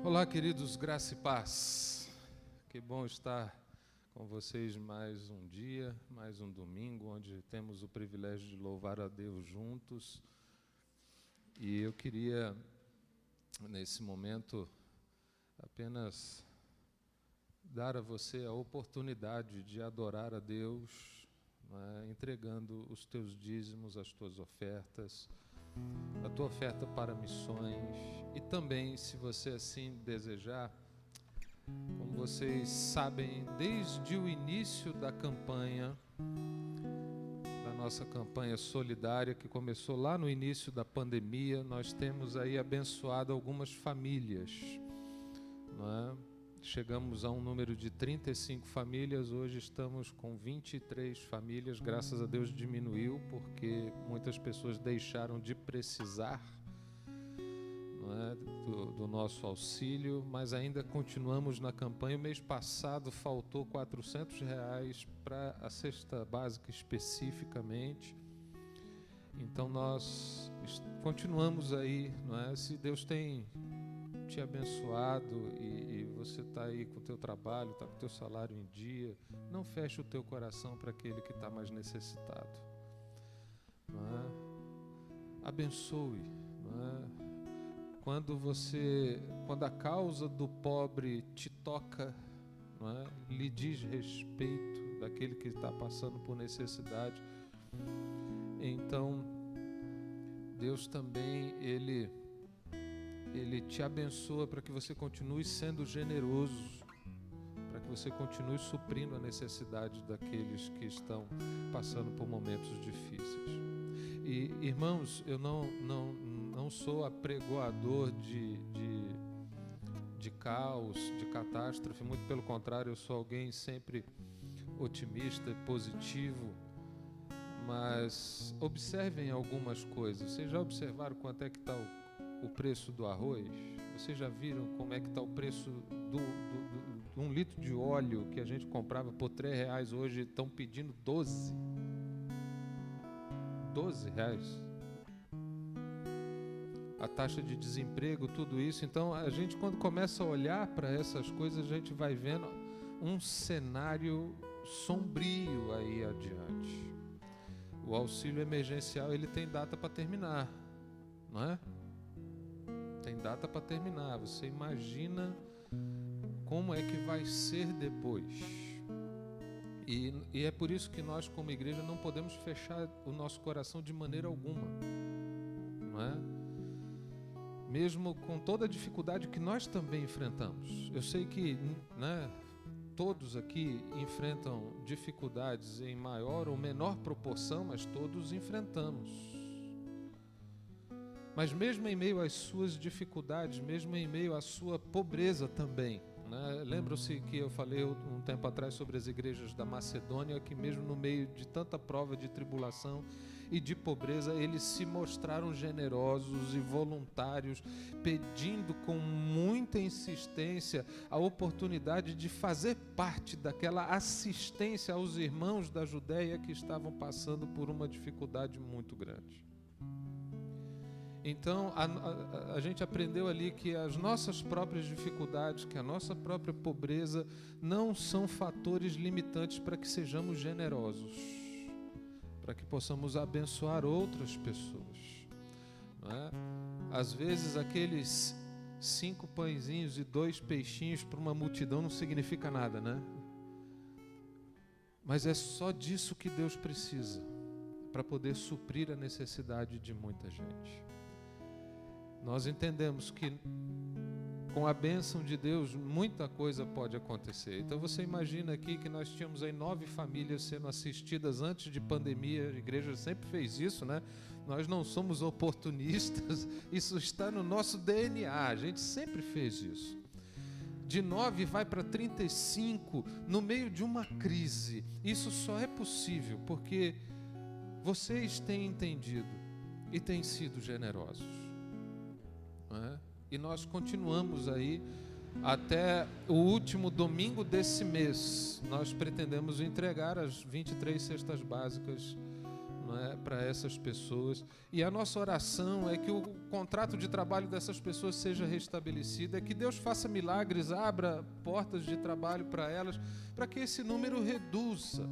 Olá, queridos, graça e paz. Que bom estar com vocês mais um dia, mais um domingo, onde temos o privilégio de louvar a Deus juntos. E eu queria, nesse momento, apenas dar a você a oportunidade de adorar a Deus, né, entregando os teus dízimos, as tuas ofertas, a tua oferta para missões, e também, se você assim desejar, como vocês sabem, desde o início da campanha, da nossa campanha solidária, que começou lá no início da pandemia, nós temos aí abençoado algumas famílias, não é? Chegamos a um número de 35 famílias, hoje estamos com 23 famílias, graças a Deus diminuiu, porque muitas pessoas deixaram de precisar, não é, do nosso auxílio, mas ainda continuamos na campanha. O mês passado faltou R$400 para a cesta básica especificamente, então nós continuamos aí, não é? Se Deus tem te abençoado e você está aí com o teu trabalho, está com o teu salário em dia, não feche o teu coração para aquele que está mais necessitado, não é? Abençoe, não é? Quando a causa do pobre te toca, não é? Lhe diz respeito daquele que está passando por necessidade, então Deus também, Ele te abençoa para que você continue sendo generoso, para que você continue suprindo a necessidade daqueles que estão passando por momentos difíceis. E, irmãos, eu não sou apregoador de caos, de catástrofe, muito pelo contrário, eu sou alguém sempre otimista e positivo, mas observem algumas coisas. Vocês já observaram quanto é que está o preço do arroz? Vocês já viram como é que está o preço de 1 litro de óleo que a gente comprava por R$3, hoje estão pedindo 12 reais. A taxa de desemprego, tudo isso. Então a gente, quando começa a olhar para essas coisas, a gente vai vendo um cenário sombrio aí adiante. O auxílio emergencial, ele tem data para terminar, não é? Tem data para terminar. Você imagina como é que vai ser depois. E é por isso que nós, como igreja, não podemos fechar o nosso coração de maneira alguma, não é? Mesmo com toda a dificuldade que nós também enfrentamos. Eu sei que, né, todos aqui enfrentam dificuldades em maior ou menor proporção, mas todos enfrentamos. Mas mesmo em meio às suas dificuldades, mesmo em meio à sua pobreza também, né? Lembram-se que eu falei um tempo atrás sobre as igrejas da Macedônia, que mesmo no meio de tanta prova de tribulação e de pobreza, eles se mostraram generosos e voluntários, pedindo com muita insistência a oportunidade de fazer parte daquela assistência aos irmãos da Judéia que estavam passando por uma dificuldade muito grande. Então, a gente aprendeu ali que as nossas próprias dificuldades, que a nossa própria pobreza não são fatores limitantes para que sejamos generosos, para que possamos abençoar outras pessoas, não é? Às vezes, aqueles 5 pãezinhos e 2 peixinhos para uma multidão não significa nada, né? Mas é só disso que Deus precisa para poder suprir a necessidade de muita gente. Nós entendemos que com a bênção de Deus muita coisa pode acontecer. Então você imagina aqui que nós tínhamos aí 9 famílias sendo assistidas antes de pandemia. A igreja sempre fez isso, né? Nós não somos oportunistas, isso está no nosso DNA, a gente sempre fez isso. De 9 vai para 35 no meio de uma crise. Isso só é possível porque vocês têm entendido e têm sido generosos. E nós continuamos aí até o último domingo desse mês. Nós pretendemos entregar as 23 cestas básicas, não é, para essas pessoas. E a nossa oração é que o contrato de trabalho dessas pessoas seja restabelecido, é que Deus faça milagres, abra portas de trabalho para elas, para que esse número reduza,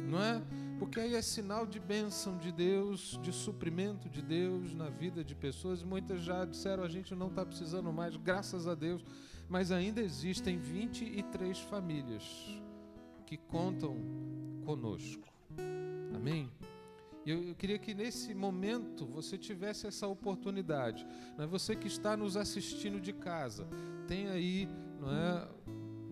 não é? Porque aí é sinal de bênção de Deus, de suprimento de Deus na vida de pessoas. Muitas já disseram, a gente não está precisando mais, graças a Deus, mas ainda existem 23 famílias que contam conosco. Amém? Eu queria que nesse momento você tivesse essa oportunidade. Não é? Você que está nos assistindo de casa, tem aí, não é,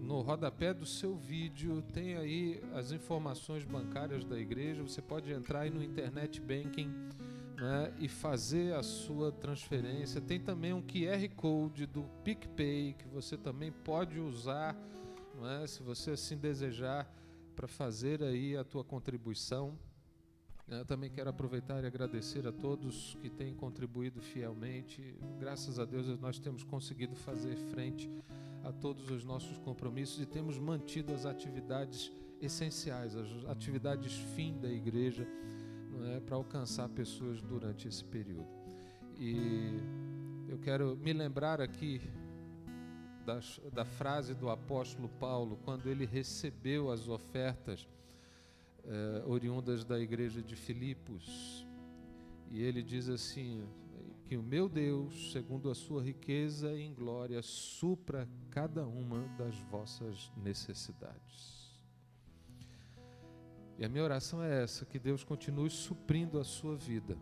no rodapé do seu vídeo, tem aí as informações bancárias da igreja. Você pode entrar aí no Internet Banking, né, e fazer a sua transferência. Tem também um QR Code do PicPay que você também pode usar, não é, se você assim desejar, para fazer aí a tua contribuição. Eu também quero aproveitar e agradecer a todos que têm contribuído fielmente. Graças a Deus nós temos conseguido fazer frente a todos os nossos compromissos e temos mantido as atividades essenciais, as atividades fim da igreja, não é, para alcançar pessoas durante esse período. E eu quero me lembrar aqui da frase do apóstolo Paulo, quando ele recebeu as ofertas oriundas da igreja de Filipos, e ele diz assim, que o meu Deus, segundo a sua riqueza em glória, supra cada uma das vossas necessidades. E a minha oração é essa, que Deus continue suprindo a sua vida,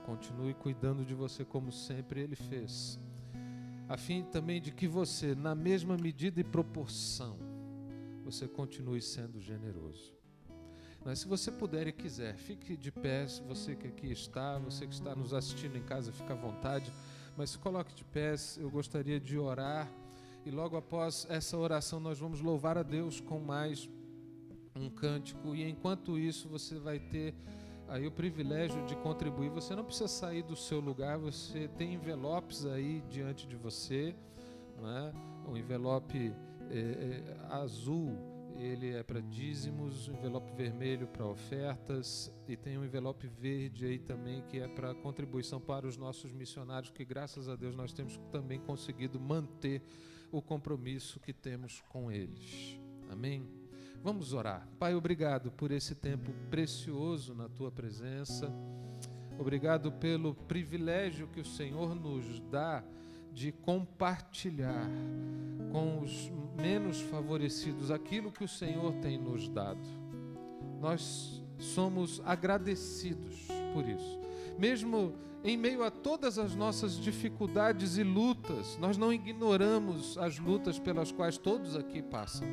continue cuidando de você como sempre Ele fez, a fim também de que você, na mesma medida e proporção, você continue sendo generoso. Mas se você puder e quiser, fique de pé, você que aqui está, você que está nos assistindo em casa, fica à vontade, mas se coloque de pé. Eu gostaria de orar, e logo após essa oração nós vamos louvar a Deus com mais um cântico, e enquanto isso você vai ter aí o privilégio de contribuir. Você não precisa sair do seu lugar, você tem envelopes aí diante de você, não é? O envelope azul, ele é para dízimos, o envelope vermelho para ofertas, e tem um envelope verde aí também que é para contribuição para os nossos missionários, que graças a Deus nós temos também conseguido manter o compromisso que temos com eles. Amém? Vamos orar. Pai, obrigado por esse tempo precioso na Tua presença. Obrigado pelo privilégio que o Senhor nos dá de compartilhar com os menos favorecidos aquilo que o Senhor tem nos dado. Nós somos agradecidos por isso. Mesmo em meio a todas as nossas dificuldades e lutas, nós não ignoramos as lutas pelas quais todos aqui passam.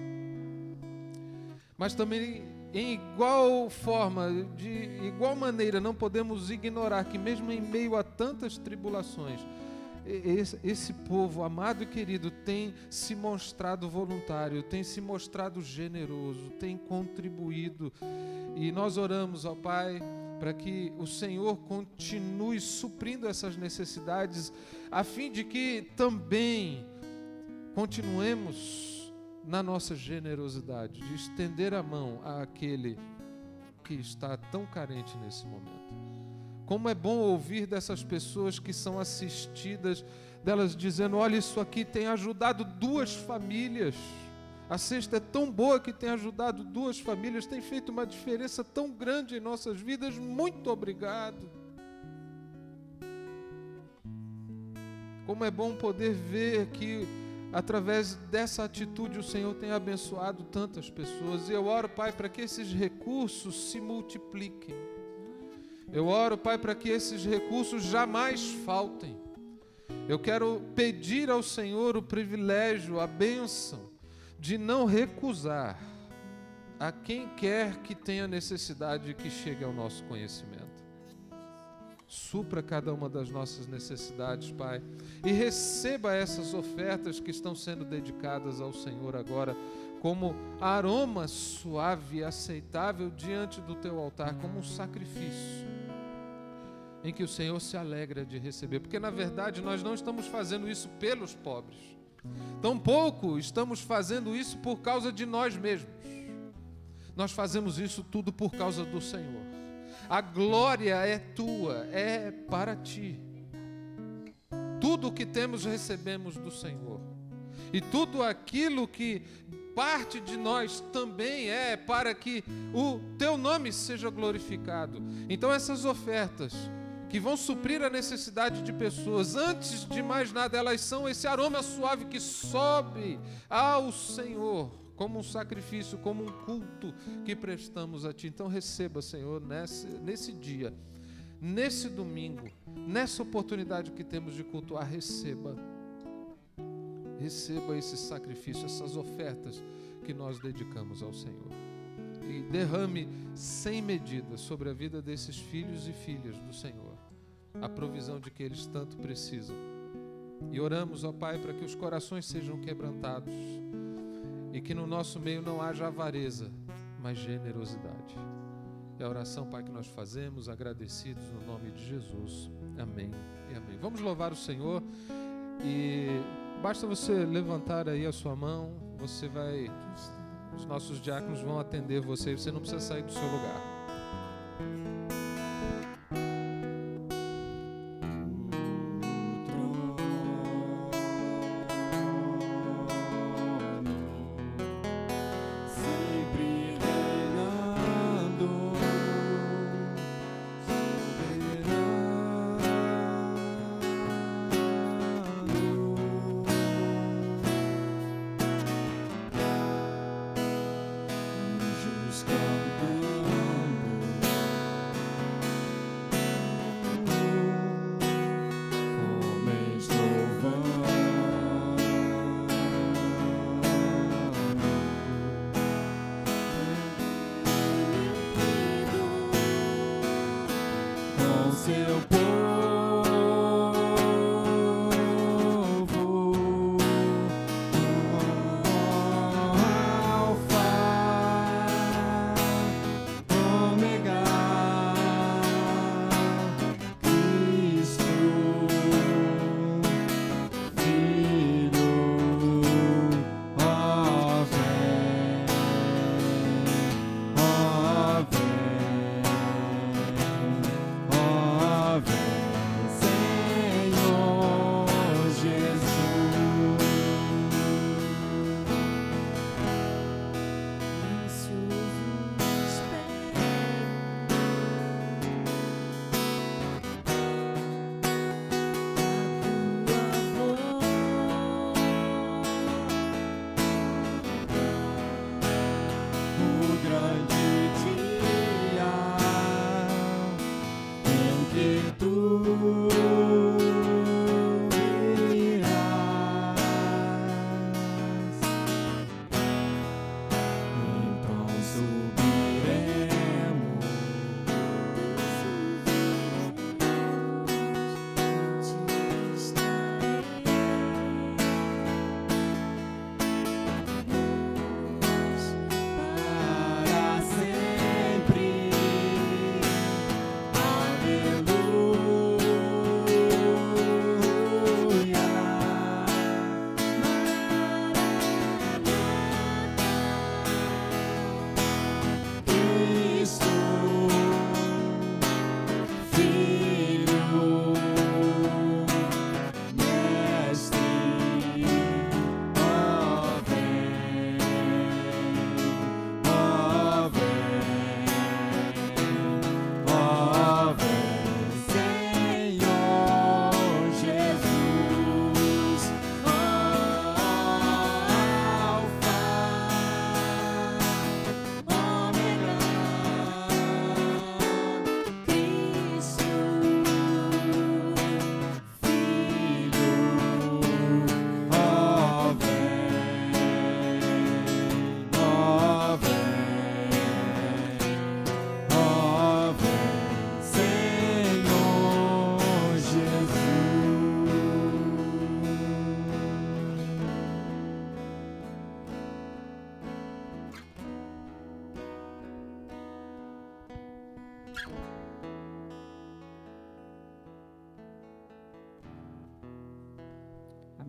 Mas também, em igual forma, de igual maneira, não podemos ignorar que mesmo em meio a tantas tribulações, esse povo amado e querido tem se mostrado voluntário, tem se mostrado generoso, tem contribuído. E nós oramos ao Pai para que o Senhor continue suprindo essas necessidades, a fim de que também continuemos na nossa generosidade, de estender a mão àquele que está tão carente nesse momento. Como é bom ouvir dessas pessoas que são assistidas, delas dizendo, olha, isso aqui tem ajudado 2 famílias, a cesta é tão boa que tem ajudado 2 famílias, tem feito uma diferença tão grande em nossas vidas, muito obrigado. Como é bom poder ver que através dessa atitude o Senhor tem abençoado tantas pessoas. E eu oro, Pai, para que esses recursos se multipliquem. Eu oro, Pai, para que esses recursos jamais faltem. Eu quero pedir ao Senhor o privilégio, a bênção de não recusar a quem quer que tenha necessidade que chegue ao nosso conhecimento. Supra cada uma das nossas necessidades, Pai, e receba essas ofertas que estão sendo dedicadas ao Senhor agora como aroma suave e aceitável diante do Teu altar, como um sacrifício em que o Senhor se alegra de receber, porque na verdade nós não estamos fazendo isso pelos pobres, tampouco estamos fazendo isso por causa de nós mesmos. Nós fazemos isso tudo por causa do Senhor. A glória é tua, é para ti. Tudo o que temos recebemos do Senhor. E tudo aquilo que parte de nós também é para que o teu nome seja glorificado. Então essas ofertas que vão suprir a necessidade de pessoas, antes de mais nada, elas são esse aroma suave que sobe ao Senhor, como um sacrifício, como um culto que prestamos a Ti. Então receba, Senhor, nesse dia, nesse domingo, nessa oportunidade que temos de cultuar, receba esse sacrifício, essas ofertas que nós dedicamos ao Senhor. E derrame sem medida sobre a vida desses filhos e filhas do Senhor a provisão de que eles tanto precisam. E oramos, ó Pai, para que os corações sejam quebrantados e que no nosso meio não haja avareza, mas generosidade. É a oração, Pai, que nós fazemos, agradecidos no nome de Jesus. Amém e amém. Vamos louvar o Senhor e basta você levantar aí a sua mão, os nossos diáconos vão atender você não precisa sair do seu lugar.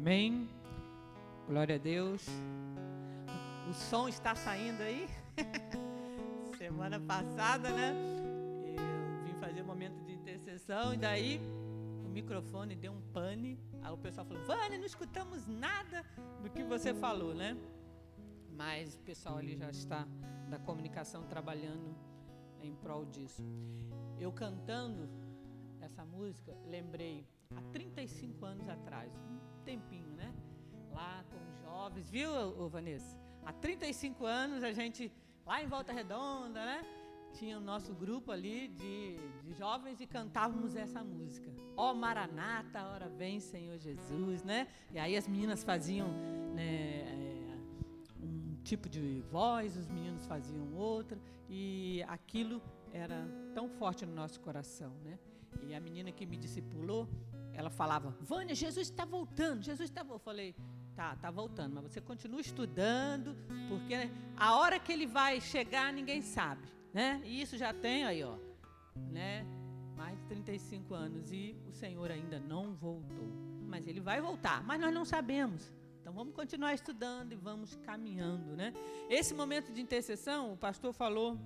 Amém. Glória a Deus. O som está saindo aí? Semana passada, né? Eu intercessão, e daí o microfone deu um pane. Aí o pessoal falou: Vânia, não escutamos nada do que você falou, né? Mas o pessoal ali já está da comunicação trabalhando em prol disso. Eu cantando essa música, lembrei há 35 anos atrás, um tempinho, né? Lá com os jovens, viu, Vanessa? Há 35 anos a gente, lá em Volta Redonda, né? Tinha o nosso grupo ali de jovens e cantávamos essa música. Ó Maranata, hora vem Senhor Jesus, né? E aí as meninas faziam, né, um tipo de voz, os meninos faziam outra, e aquilo era tão forte no nosso coração, né? E a menina que me discipulou, ela falava: Vânia, Jesus está voltando, Jesus está voltando. Eu falei: tá voltando, mas você continua estudando, porque a hora que ele vai chegar ninguém sabe, né? E isso já tem aí, ó, né? Mais de 35 anos e o Senhor ainda não voltou. Mas ele vai voltar, mas nós não sabemos. Então vamos continuar estudando e vamos caminhando, né? Esse momento de intercessão, o pastor falou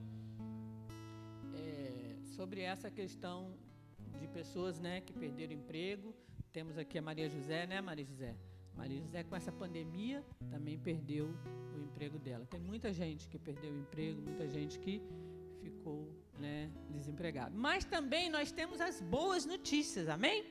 sobre essa questão de pessoas, né, que perderam emprego. Temos aqui a Maria José, né, Maria José? Maria José, com essa pandemia, também perdeu o emprego dela. Tem muita gente que perdeu o emprego, muita gente que ficou, né, desempregado. Mas também nós temos as boas notícias, amém?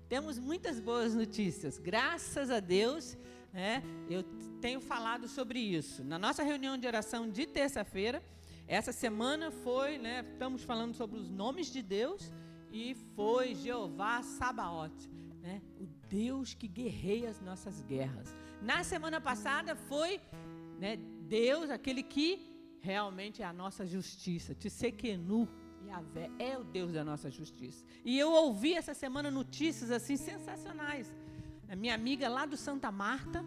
Temos muitas boas notícias, graças a Deus, né? Eu tenho falado sobre isso. Na nossa reunião de oração de terça-feira, essa semana foi, né, estamos falando sobre os nomes de Deus, e foi Jeová Sabaote, né, o Deus que guerreia as nossas guerras. Na semana passada foi, né, Deus, aquele que realmente é a nossa justiça. Tsequenu, Yahvé, é o Deus da nossa justiça. E eu ouvi essa semana notícias assim sensacionais. A minha amiga lá do Santa Marta,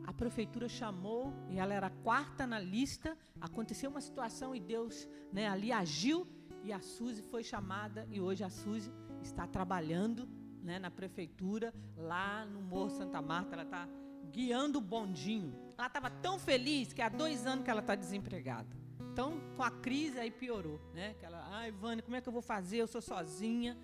a prefeitura chamou, e ela era a quarta na lista. Aconteceu uma situação e Deus, né, ali agiu, e a Suzy foi chamada, e hoje a Suzy está trabalhando, né, na prefeitura, lá no Morro Santa Marta. Ela está guiando o bondinho. Ela estava tão feliz que há 2 anos que ela está desempregada. Então, com a crise, aí piorou, né? Que ela, ai, Vânia, como é que eu vou fazer? Eu sou sozinha.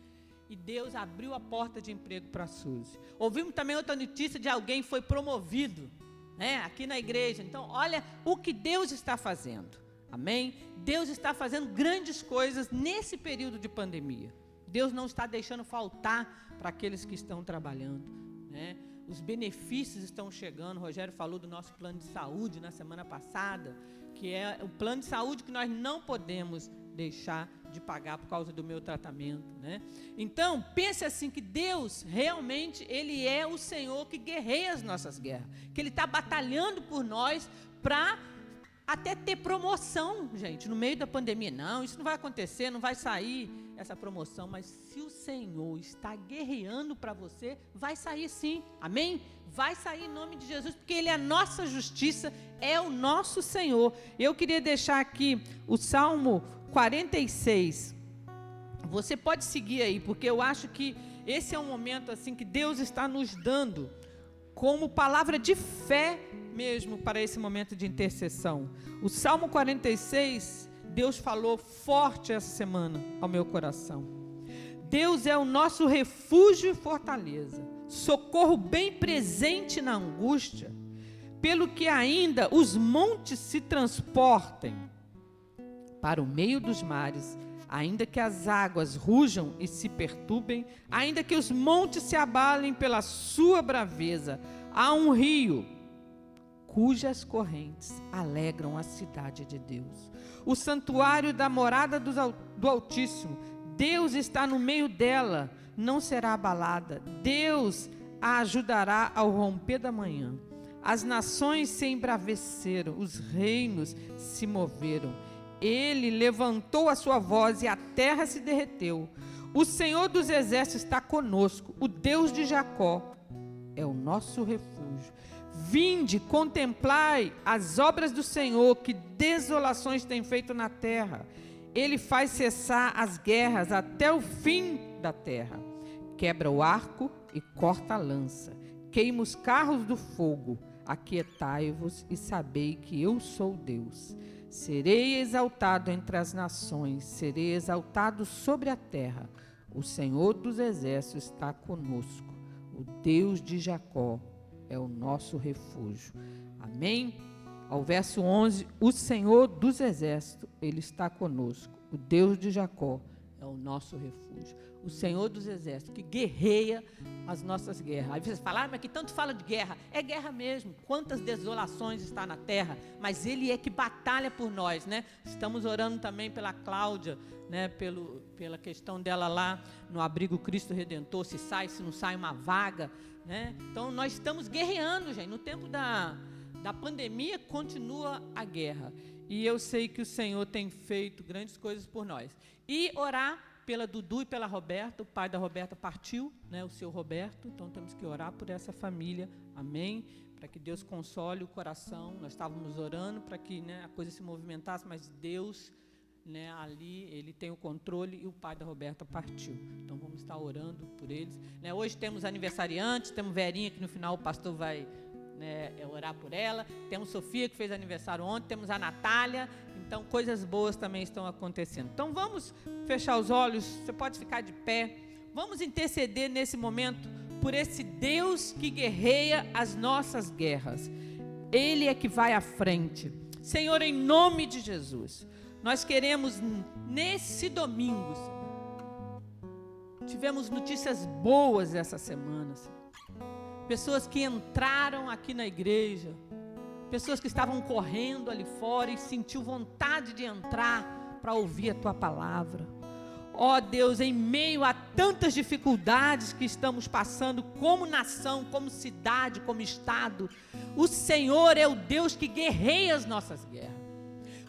E Deus abriu a porta de emprego para a Suzy. Ouvimos também outra notícia de alguém que foi promovido, né, aqui na igreja. Então, olha o que Deus está fazendo. Amém? Deus está fazendo grandes coisas nesse período de pandemia. Deus não está deixando faltar para aqueles que estão trabalhando, né? Os benefícios estão chegando. O Rogério falou do nosso plano de saúde na semana passada, que é o plano de saúde que nós não podemos deixar de pagar por causa do meu tratamento, né? Então, pense assim, que Deus realmente, Ele é o Senhor que guerreia as nossas guerras, que Ele está batalhando por nós para até ter promoção, gente, no meio da pandemia. Não, isso não vai acontecer, não vai sair essa promoção, mas se o Senhor está guerreando para você, vai sair sim, amém? Vai sair em nome de Jesus, porque Ele é a nossa justiça, é o nosso Senhor. Eu queria deixar aqui o Salmo 46, você pode seguir aí, porque eu acho que esse é um momento assim que Deus está nos dando como palavra de fé mesmo para esse momento de intercessão. O Salmo 46, Deus falou forte essa semana ao meu coração. Deus é o nosso refúgio e fortaleza, socorro bem presente na angústia, pelo que ainda os montes se transportem para o meio dos mares, ainda que as águas rujam e se perturbem, ainda que os montes se abalem pela sua braveza, há um rio cujas correntes alegram a cidade de Deus, o santuário da morada do Altíssimo. Deus está no meio dela, não será abalada. Deus a ajudará ao romper da manhã. As nações se embraveceram, os reinos se moveram. Ele levantou a sua voz e a terra se derreteu. O Senhor dos exércitos está conosco, o Deus de Jacó é o nosso refúgio. Vinde, contemplai as obras do Senhor, que desolações tem feito na terra. Ele faz cessar as guerras até o fim da terra. Quebra o arco e corta a lança. Queima os carros do fogo. Aquietai-vos e sabei que eu sou Deus. Serei exaltado entre as nações, serei exaltado sobre a terra. o Senhor dos exércitos está conosco. O Deus de Jacó é o nosso refúgio. Amém? Ao verso 11, o Senhor dos exércitos, Ele está conosco. O Deus de Jacó é o nosso refúgio. O Senhor dos exércitos, que guerreia as nossas guerras. Aí vocês falam, mas que tanto fala de guerra. É guerra mesmo. Quantas desolações está na terra, mas Ele é que batalha por nós, né? Estamos orando também pela Cláudia, né? Pela questão dela lá no abrigo Cristo Redentor, se sai, se não sai uma vaga, né? Então nós estamos guerreando, gente. No tempo da pandemia continua a guerra. E eu sei que o Senhor tem feito grandes coisas por nós. E orar pela Dudu e pela Roberta. O pai da Roberta partiu, né, o seu Roberto. Então temos que orar por essa família. Amém? Para que Deus console o coração. Nós estávamos orando para que, né, a coisa se movimentasse, mas Deus, né, ali, Ele tem o controle e o pai da Roberta partiu. Então vamos estar orando por eles. Né, hoje temos aniversariantes, temos Verinha, que no final o pastor vai, né, orar por ela. Temos Sofia, que fez aniversário ontem. Temos a Natália. Então coisas boas também estão acontecendo. Então vamos fechar os olhos. Você pode ficar de pé. Vamos interceder nesse momento por esse Deus que guerreia as nossas guerras. Ele é que vai à frente. Senhor, em nome de Jesus, nós queremos nesse domingo, Senhor, tivemos notícias boas essa semana, Senhor. Pessoas que entraram aqui na igreja, pessoas que estavam correndo ali fora e sentiu vontade de entrar para ouvir a Tua palavra. Ó Deus, em meio a tantas dificuldades que estamos passando como nação, como cidade, como estado, o Senhor é o Deus que guerreia as nossas guerras.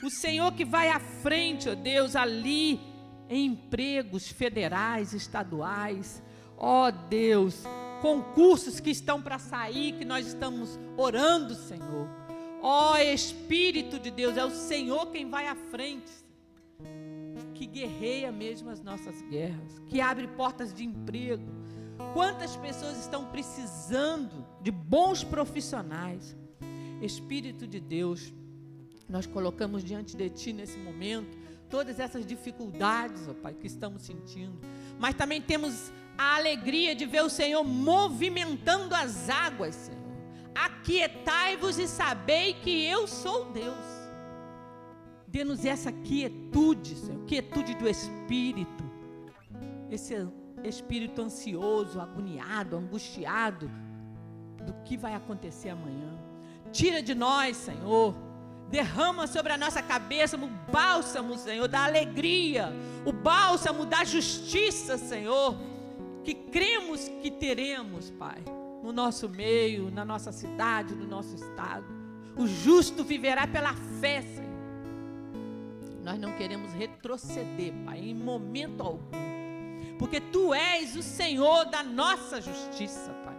O Senhor que vai à frente, ó Deus, ali em empregos federais, estaduais. Ó Deus, concursos que estão para sair, que nós estamos orando, Senhor. Ó Espírito de Deus, é o Senhor quem vai à frente, que guerreia mesmo as nossas guerras, que abre portas de emprego. Quantas pessoas estão precisando de bons profissionais? Espírito de Deus, nós colocamos diante de Ti nesse momento todas essas dificuldades, ó Pai, que estamos sentindo, mas também temos a alegria de ver o Senhor movimentando as águas, Senhor. Aquietai-vos e sabei que eu sou Deus. Dê-nos essa quietude, Senhor, quietude do Espírito, esse espírito ansioso, agoniado, angustiado, do que vai acontecer amanhã. Tira de nós, Senhor, derrama sobre a nossa cabeça o bálsamo, Senhor, da alegria, o bálsamo da justiça, Senhor, que cremos que teremos, Pai, no nosso meio, na nossa cidade, no nosso estado. O justo viverá pela fé, Senhor. Nós não queremos retroceder, Pai, em momento algum, porque Tu és o Senhor da nossa justiça, Pai.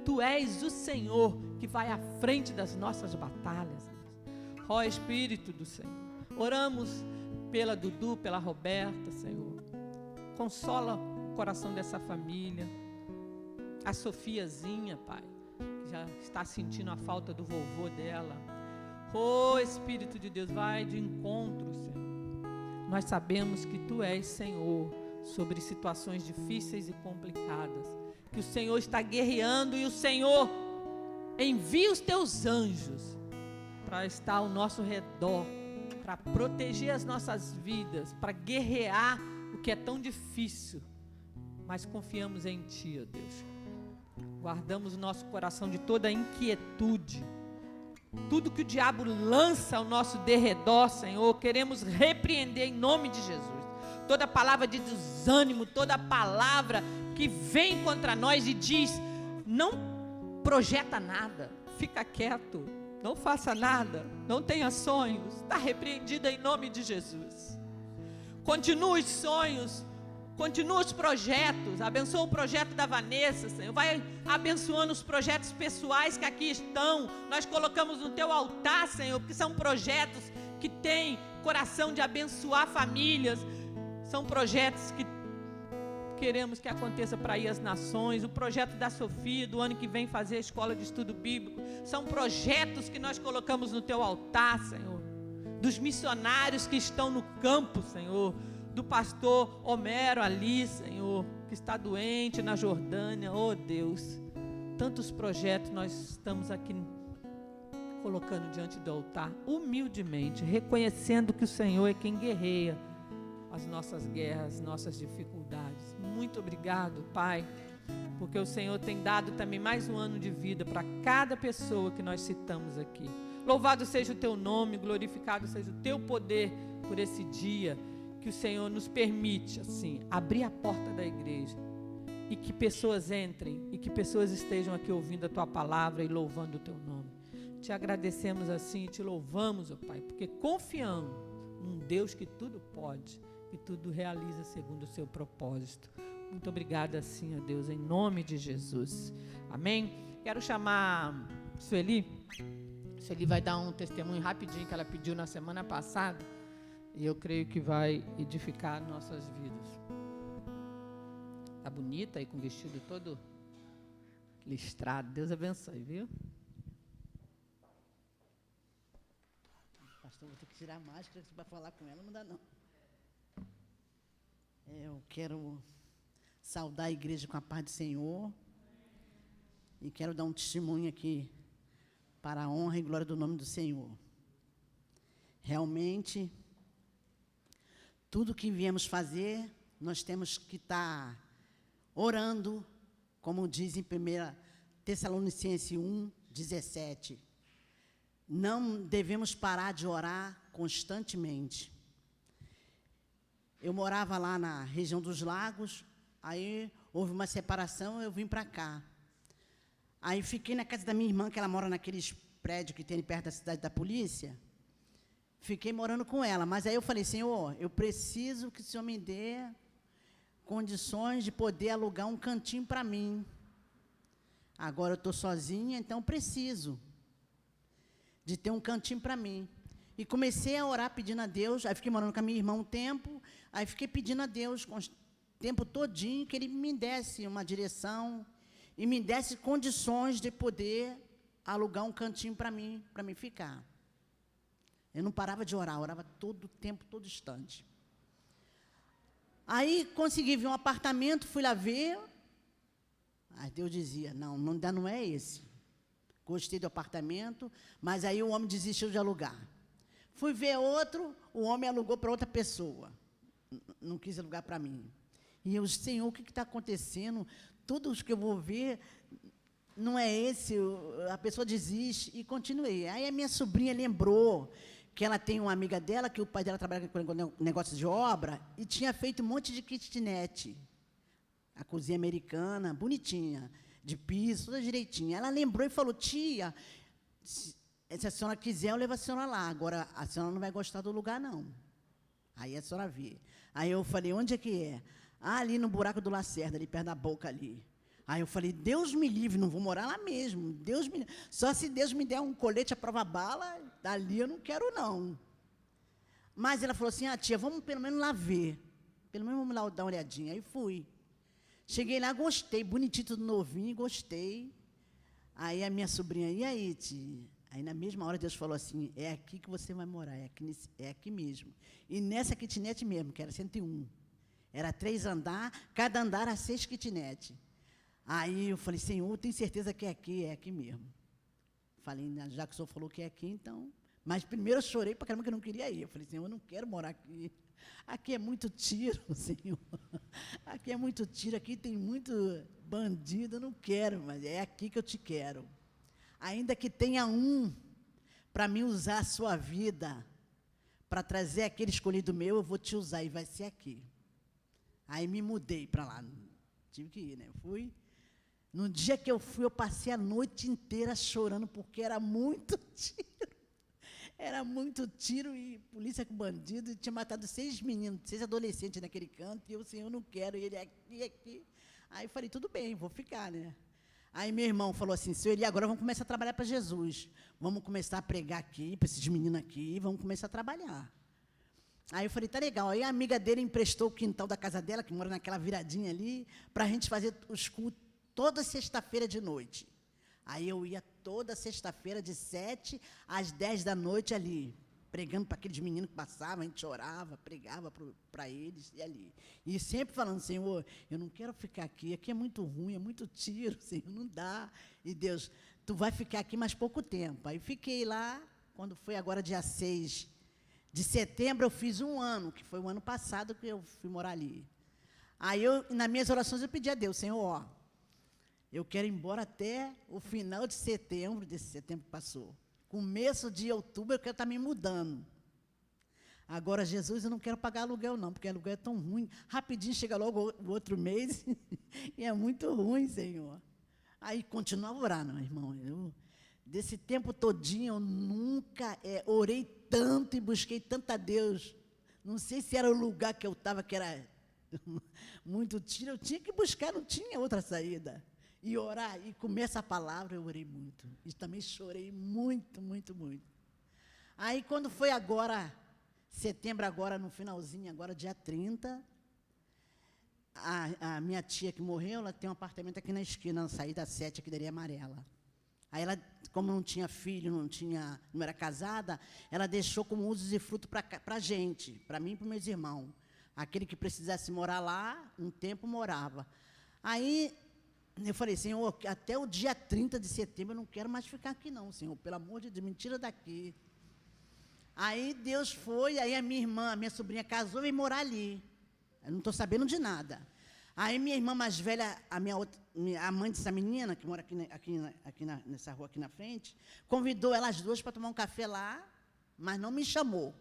Tu és o Senhor que vai à frente das nossas batalhas. Ó Espírito do Senhor, oramos pela Dudu, pela Roberta, Senhor. Consola o coração dessa família. A Sofiazinha, Pai, que já está sentindo a falta do vovô dela. Ó Espírito de Deus, vai de encontro, Senhor. Nós sabemos que Tu és Senhor sobre situações difíceis e complicadas, que o Senhor está guerreando e o Senhor envia os Teus anjos para estar ao nosso redor, para proteger as nossas vidas, para guerrear o que é tão difícil, mas confiamos em Ti, ó Deus. Guardamos o nosso coração de toda inquietude, tudo que o diabo lança ao nosso derredor, Senhor, queremos repreender em nome de Jesus. Toda palavra de desânimo, toda palavra que vem contra nós e diz, não projeta nada, fica quieto, não faça nada, não tenha sonhos, está repreendida em nome de Jesus. Continua os sonhos, continua os projetos, abençoa o projeto da Vanessa, Senhor, vai abençoando os projetos pessoais que aqui estão, nós colocamos no Teu altar, Senhor, porque são projetos que têm coração de abençoar famílias, são projetos que queremos que aconteça para ir às nações. O projeto da Sofia, do ano que vem fazer a escola de estudo bíblico, são projetos que nós colocamos no Teu altar, Senhor, dos missionários que estão no campo, Senhor, do pastor Homero ali, Senhor, que está doente na Jordânia. Oh, Deus, tantos projetos nós estamos aqui colocando diante do altar, humildemente, reconhecendo que o Senhor é quem guerreia as nossas guerras, nossas dificuldades. Muito obrigado, Pai, porque o Senhor tem dado também mais um ano de vida para cada pessoa que nós citamos aqui. Louvado seja o Teu nome, glorificado seja o Teu poder por esse dia, que o Senhor nos permite, assim, abrir a porta da igreja, e que pessoas entrem, e que pessoas estejam aqui ouvindo a Tua palavra e louvando o Teu nome. Te agradecemos assim e te louvamos, ó Pai, porque confiamos num Deus que tudo pode, que tudo realiza segundo o seu propósito. Muito obrigada, assim, ó Deus, em nome de Jesus. Amém? Quero chamar Sueli. Sueli vai dar um testemunho rapidinho que ela pediu na semana passada, e eu creio que vai edificar nossas vidas. Tá bonita aí, com o vestido todo listrado. Deus abençoe, viu? Pastor, vou ter que tirar a máscara para falar com ela, não dá não. Eu quero saudar a igreja com a paz do Senhor e quero dar um testemunho aqui para a honra e glória do nome do Senhor. Realmente, tudo que viemos fazer, nós temos que estar orando, como diz em 1 Tessalonicenses 1:17. Não devemos parar de orar constantemente. Eu morava lá na região dos Lagos, aí houve uma separação, eu vim para cá. Aí fiquei na casa da minha irmã, que ela mora naqueles prédios que tem perto da cidade da polícia. Fiquei morando com ela, mas aí eu falei, Senhor, eu preciso que o Senhor me dê condições de poder alugar um cantinho para mim. Agora eu estou sozinha, então preciso de ter um cantinho para mim. E comecei a orar pedindo a Deus, aí fiquei morando com a minha irmã um tempo, aí fiquei pedindo a Deus o tempo todinho que Ele me desse uma direção e me desse condições de poder alugar um cantinho para mim ficar. Eu não parava de orar, orava todo o tempo, todo instante. Aí consegui ver um apartamento, fui lá ver, aí Deus dizia, não, ainda não é esse. Gostei do apartamento, mas aí o homem desistiu de alugar. Fui ver outro, o homem alugou para outra pessoa. Não quis alugar para mim. E eu, Senhor, o que está acontecendo? Todos que eu vou ver, não é esse, a pessoa desiste. E continuei. Aí a minha sobrinha lembrou que ela tem uma amiga dela, que o pai dela trabalha com negócios de obra, e tinha feito um monte de kitnet. A cozinha americana, bonitinha, de piso, toda direitinha. Ela lembrou e falou, tia, se a senhora quiser, eu levo a senhora lá. Agora, a senhora não vai gostar do lugar, não. Aí a senhora vê. Aí eu falei, onde é que é? Ah, ali no buraco do Lacerda, ali perto da boca ali. Aí eu falei, Deus me livre, não vou morar lá mesmo. Deus me livre. Só se Deus me der um colete à prova-bala, dali eu não quero, não. Mas ela falou assim, tia, vamos pelo menos lá ver. Pelo menos vamos lá dar uma olhadinha. Aí fui. Cheguei lá, gostei, bonitinho, tudo novinho, gostei. Aí a minha sobrinha, e aí, tia? Aí, na mesma hora, Deus falou assim, é aqui que você vai morar, é aqui mesmo. E nessa kitnet mesmo, que era 101. Era 3 andares, cada andar era 6 kitnet. Aí eu falei, Senhor, tenho certeza que é aqui mesmo. Falei, já que o Senhor falou que é aqui, então... Mas primeiro eu chorei para caramba que eu não queria ir. Eu falei, Senhor, eu não quero morar aqui. Aqui é muito tiro, Senhor. Aqui é muito tiro, aqui tem muito bandido, eu não quero, mas é aqui que eu te quero. Ainda que tenha um para mim usar a sua vida, para trazer aquele escolhido meu, eu vou te usar e vai ser aqui. Aí me mudei para lá. Tive que ir, né? Fui. No dia que eu fui, eu passei a noite inteira chorando, porque era muito tiro. Era muito tiro e polícia com bandido. E tinha matado 6 meninos, 6 adolescentes naquele canto. E eu, assim, eu não quero, e ele aqui. Aí eu falei, tudo bem, vou ficar, né? Aí meu irmão falou assim, seu Eli, agora vamos começar a trabalhar para Jesus. Vamos começar a pregar aqui, para esses meninos aqui, vamos começar a trabalhar. Aí eu falei, tá legal. Aí a amiga dele emprestou o quintal da casa dela, que mora naquela viradinha ali, para a gente fazer os cultos toda sexta-feira de noite. Aí eu ia toda sexta-feira, de 7 às 10 da noite ali. pregando para aqueles meninos que passavam, a gente orava, pregava para eles, e ali. E sempre falando, Senhor, eu não quero ficar aqui é muito ruim, é muito tiro, Senhor, não dá. E Deus, tu vai ficar aqui mais pouco tempo. Aí fiquei lá, quando foi agora dia 6 de setembro, eu fiz 1 ano, que foi o ano passado que eu fui morar ali. Aí, nas minhas orações, eu pedi a Deus, Senhor, ó, eu quero ir embora até o final de setembro, desse setembro que passou. Começo de outubro, eu quero estar me mudando. Agora, Jesus, eu não quero pagar aluguel, não, porque aluguel é tão ruim. Rapidinho, chega logo o outro mês, e é muito ruim, Senhor. Aí, continuava orando, meu irmão. Desse tempo todinho, eu nunca orei tanto e busquei tanto a Deus. Não sei se era o lugar que eu estava, que era muito tiro, eu tinha que buscar, não tinha outra saída. E orar, e comer essa palavra, eu orei muito. E também chorei muito, muito, muito. Aí, quando foi agora, setembro agora, no finalzinho, agora dia 30, a minha tia que morreu, ela tem um apartamento aqui na esquina, na saída 7, aqui da Areia Amarela. Aí ela, como não tinha filho, não era casada, ela deixou como usufruto para a gente, para mim e para os meus irmãos. Aquele que precisasse morar lá, um tempo morava. Aí, eu falei, Senhor, até o dia 30 de setembro eu não quero mais ficar aqui não, Senhor, pelo amor de Deus, me tira daqui. Aí Deus foi, aí a minha irmã, a minha sobrinha casou e veio morar ali. Eu não estou sabendo de nada. Aí minha irmã mais velha, a mãe dessa menina, que mora nessa rua aqui na frente, convidou elas duas para tomar um café lá, mas não me chamou.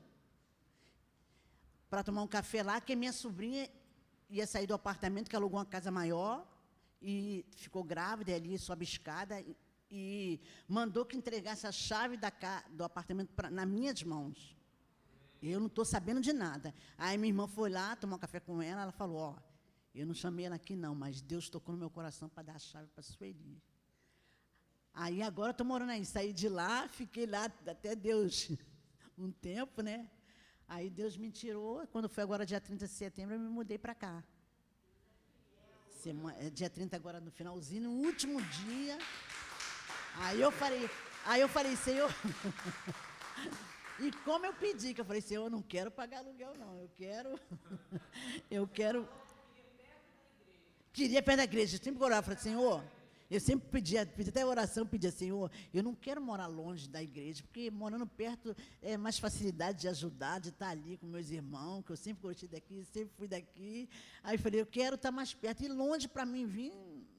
Para tomar um café lá, que minha sobrinha ia sair do apartamento, que alugou uma casa maior, e ficou grávida, ali sobe escada, e mandou que entregasse a chave do apartamento nas minhas mãos. Eu não estou sabendo de nada. Aí minha irmã foi lá, tomar um café com ela, ela falou, ó, eu não chamei ela aqui não, mas Deus tocou no meu coração para dar a chave para a Sueli. Aí agora estou morando aí, saí de lá, fiquei lá até Deus um tempo, né? Aí Deus me tirou, quando foi agora dia 30 de setembro, eu me mudei para cá. Dia 30 agora no finalzinho, no último dia. Aí eu falei, Senhor, e como eu pedi, que eu falei, Senhor, eu não quero pagar aluguel, não, eu quero, queria perto da igreja, eu sempre orava, falei, Senhor, eu sempre pedi até oração, pedia, Senhor, eu não quero morar longe da igreja, porque morando perto é mais facilidade de ajudar, de estar ali com meus irmãos, que eu sempre gostei daqui, sempre fui daqui. Aí eu falei, eu quero estar mais perto, e longe para mim vir,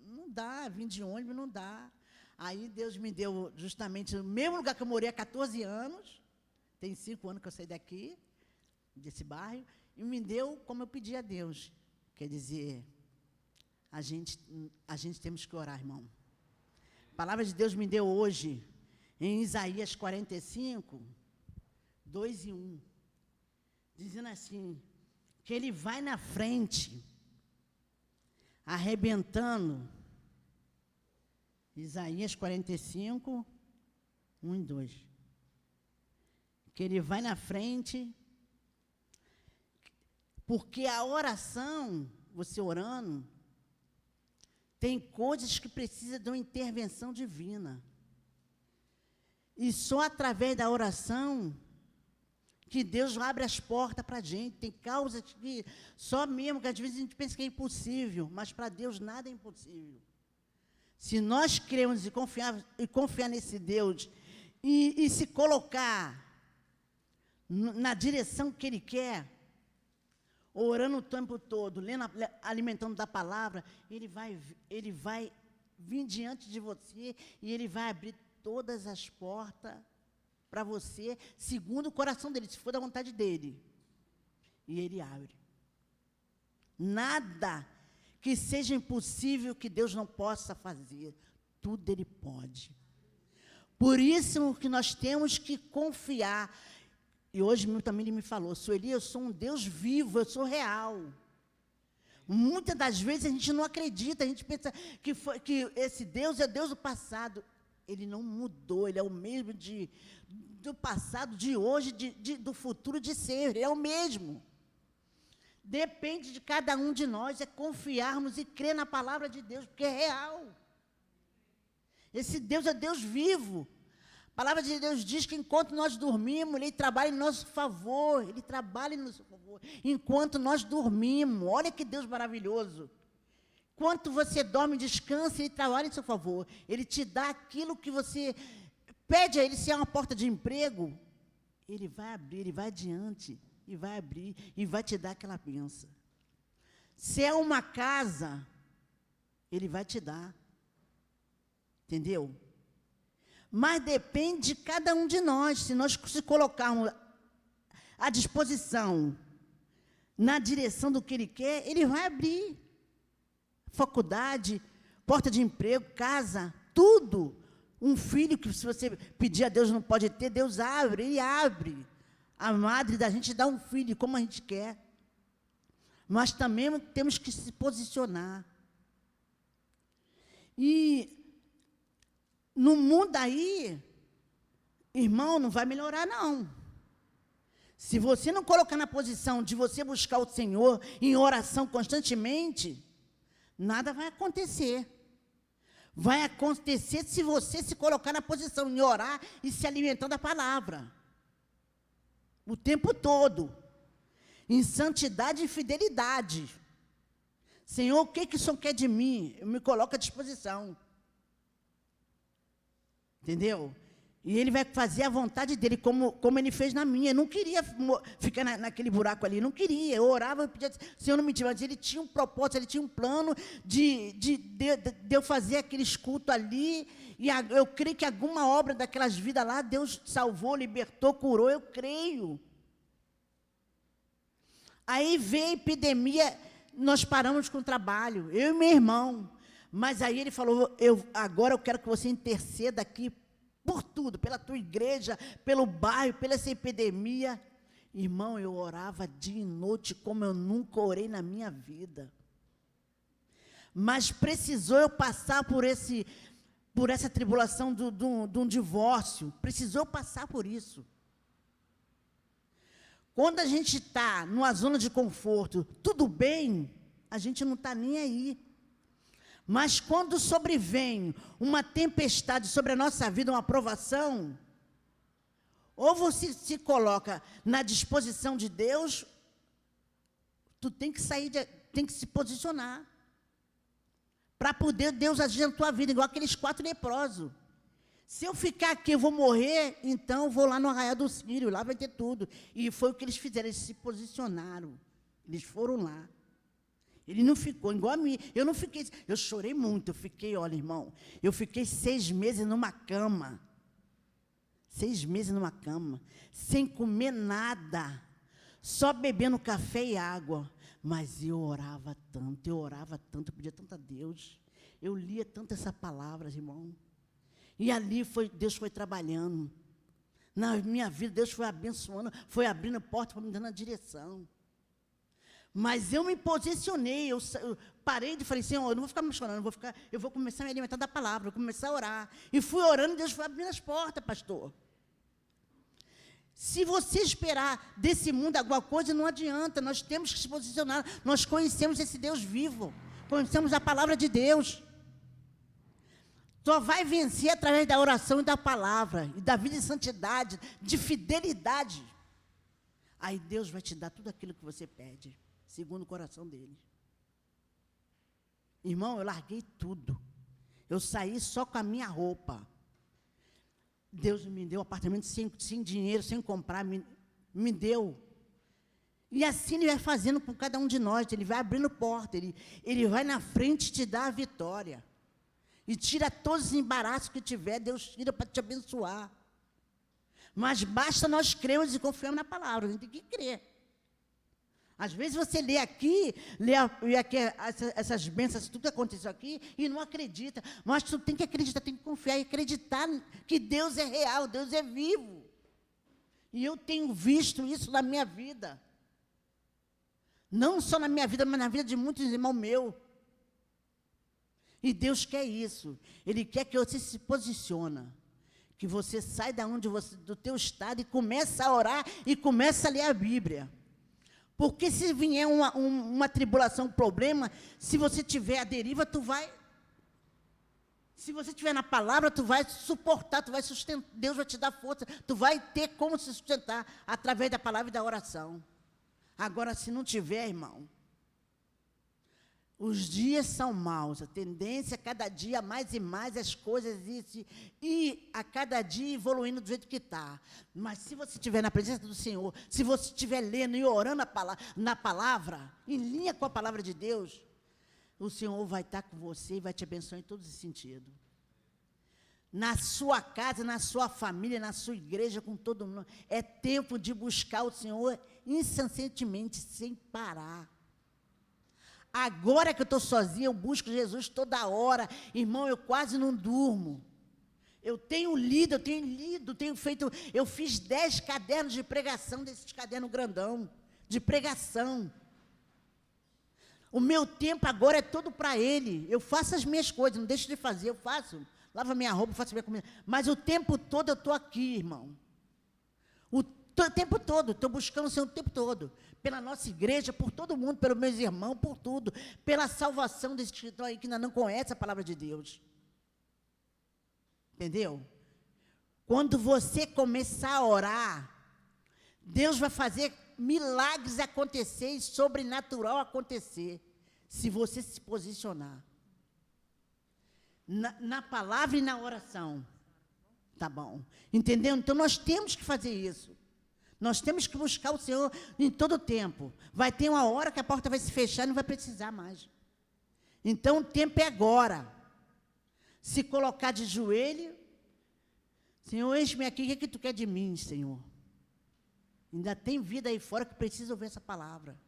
não dá, vir de ônibus não dá. Aí Deus me deu justamente no mesmo lugar que eu morei há 14 anos, tem 5 anos que eu saí daqui, desse bairro, e me deu como eu pedi a Deus, quer dizer, a gente temos que orar, irmão. A palavra de Deus me deu hoje, em Isaías 45, 2 e 1, dizendo assim, que Ele vai na frente, arrebentando, Isaías 45, 1 e 2, que Ele vai na frente, porque a oração, você orando, tem coisas que precisam de uma intervenção divina. E só através da oração que Deus abre as portas para a gente. Tem causas que só mesmo, que às vezes a gente pensa que é impossível, mas para Deus nada é impossível. Se nós cremos e confiar nesse Deus e se colocar na direção que Ele quer, orando o tempo todo, alimentando da palavra, ele vai vir diante de você e Ele vai abrir todas as portas para você, segundo o coração dEle, se for da vontade dEle. E Ele abre. Nada que seja impossível que Deus não possa fazer. Tudo Ele pode. Por isso que nós temos que confiar. E hoje também ele me falou, Sueli, eu sou um Deus vivo, eu sou real. Muitas das vezes a gente não acredita, a gente pensa que esse Deus é Deus do passado. Ele não mudou, Ele é o mesmo do passado, de hoje, do futuro, de sempre, Ele é o mesmo. Depende de cada um de nós, é confiarmos e crer na palavra de Deus, porque é real. Esse Deus é Deus vivo. A palavra de Deus diz que enquanto nós dormimos, Ele trabalha em nosso favor. Ele trabalha em nosso favor. Enquanto nós dormimos. Olha que Deus maravilhoso. Enquanto você dorme, descansa, Ele trabalha em seu favor. Ele te dá aquilo que você pede a Ele. Se é uma porta de emprego, Ele vai abrir, Ele vai adiante, e vai abrir, e vai te dar aquela bênção. Se é uma casa, Ele vai te dar. Entendeu? Mas depende de cada um de nós. Se nós se colocarmos à disposição, na direção do que Ele quer, Ele vai abrir. Faculdade, porta de emprego, casa, tudo. Um filho que se você pedir a Deus não pode ter, Deus abre, Ele abre. A madre da gente dá um filho como a gente quer. Mas também temos que se posicionar. E no mundo aí, irmão, não vai melhorar, não. Se você não colocar na posição de você buscar o Senhor em oração constantemente, nada vai acontecer. Vai acontecer se você se colocar na posição de orar e se alimentar da palavra. O tempo todo. Em santidade e fidelidade. Senhor, o que o Senhor quer de mim? Eu me coloco à disposição. Entendeu? E Ele vai fazer a vontade dEle, como Ele fez na minha. Eu não queria ficar naquele buraco ali, não queria. Eu orava, eu pedia, Senhor, não me tira. Mas Ele tinha um propósito, Ele tinha um plano de eu fazer aqueles cultos ali. E eu creio que alguma obra daquelas vidas lá, Deus salvou, libertou, curou, eu creio. Aí veio a epidemia, nós paramos com o trabalho, eu e meu irmão. Mas aí ele falou, agora eu quero que você interceda aqui por tudo, pela tua igreja, pelo bairro, pela essa epidemia. Irmão, eu orava dia e noite como eu nunca orei na minha vida. Mas precisou eu passar por essa tribulação de um divórcio. Precisou passar por isso. Quando a gente está numa zona de conforto, tudo bem, a gente não está nem aí. Mas quando sobrevém uma tempestade sobre a nossa vida, uma provação, ou você se coloca na disposição de Deus, tu tem que tem que se posicionar. Para poder Deus agir na tua vida, igual aqueles 4 leprosos. Se eu ficar aqui, eu vou morrer, então eu vou lá no Arraial do Sírio, lá vai ter tudo. E foi o que eles fizeram, eles se posicionaram. Eles foram lá. Ele não ficou igual a mim. Eu não fiquei, eu chorei muito. Eu fiquei, olha, irmão, eu fiquei 6 meses numa cama. 6 meses numa cama, sem comer nada, só bebendo café e água. Mas eu orava tanto, eu pedia tanto a Deus. Eu lia tanto essa palavra, irmão. E ali Deus foi trabalhando. Na minha vida, Deus foi abençoando, foi abrindo porta, foi me dando a direção. Mas eu me posicionei, eu parei e falei, Senhor, eu não vou ficar me chorando, eu vou começar a me alimentar da palavra, eu vou começar a orar. E fui orando, Deus foi abrindo as portas, pastor. Se você esperar desse mundo alguma coisa, não adianta, nós temos que se posicionar. Nós conhecemos esse Deus vivo, conhecemos a palavra de Deus. Só vai vencer através da oração e da palavra, e da vida de santidade, de fidelidade. Aí Deus vai te dar tudo aquilo que você pede, segundo o coração dele. Irmão, eu larguei tudo. Eu saí só com a minha roupa. Deus me deu um apartamento sem dinheiro, sem comprar, me deu. E assim Ele vai fazendo com cada um de nós, Ele vai abrindo porta, Ele vai na frente te dar a vitória. E tira todos os embaraços que tiver, Deus tira para te abençoar. Mas basta nós crermos e confiarmos na palavra, a gente tem que crer. Às vezes você lê aqui essas bênçãos, tudo que aconteceu aqui, e não acredita. Mas tu tem que acreditar, tem que confiar e acreditar que Deus é real, Deus é vivo. E eu tenho visto isso na minha vida. Não só na minha vida, mas na vida de muitos irmãos meus. E Deus quer isso. Ele quer que você se posicione. Que você saia do teu estado e comece a orar e comece a ler a Bíblia. Porque se vier uma tribulação, um problema, se você tiver a deriva, tu vai Se você estiver na palavra, tu vai suportar, tu vai sustentar, Deus vai te dar força, tu vai ter como se sustentar através da palavra e da oração. Agora, se não tiver, irmão, os dias são maus, a tendência é cada dia mais e mais as coisas e a cada dia evoluindo do jeito que está. Mas se você estiver na presença do Senhor, se você estiver lendo e orando na palavra, em linha com a palavra de Deus, o Senhor vai estar com você e vai te abençoar em todos os sentidos. Na sua casa, na sua família, na sua igreja, com todo mundo. É tempo de buscar o Senhor incessantemente, sem parar. Agora que eu estou sozinha, eu busco Jesus toda hora. Irmão, eu quase não durmo. Eu tenho lido, eu fiz 10 cadernos de pregação, desses cadernos grandão, de pregação. O meu tempo agora é todo para Ele. Eu faço as minhas coisas, não deixo de fazer, eu faço. Lavo minha roupa, faço minha comida. Mas o tempo todo eu estou aqui, irmão. O tempo todo, estou buscando o Senhor o tempo todo. Pela nossa igreja, por todo mundo, pelos meus irmãos, por tudo. Pela salvação desses que estão aí que ainda não conhecem a palavra de Deus. Entendeu? Quando você começar a orar, Deus vai fazer milagres acontecer e sobrenatural acontecer, se você se posicionar. Na palavra e na oração. Tá bom. Entendeu? Então, nós temos que fazer isso. Nós temos que buscar o Senhor em todo o tempo. Vai ter uma hora que a porta vai se fechar e não vai precisar mais. Então, o tempo é agora. Se colocar de joelho, Senhor, eis-me aqui, o que é que tu quer de mim, Senhor? Ainda tem vida aí fora que precisa ouvir essa palavra.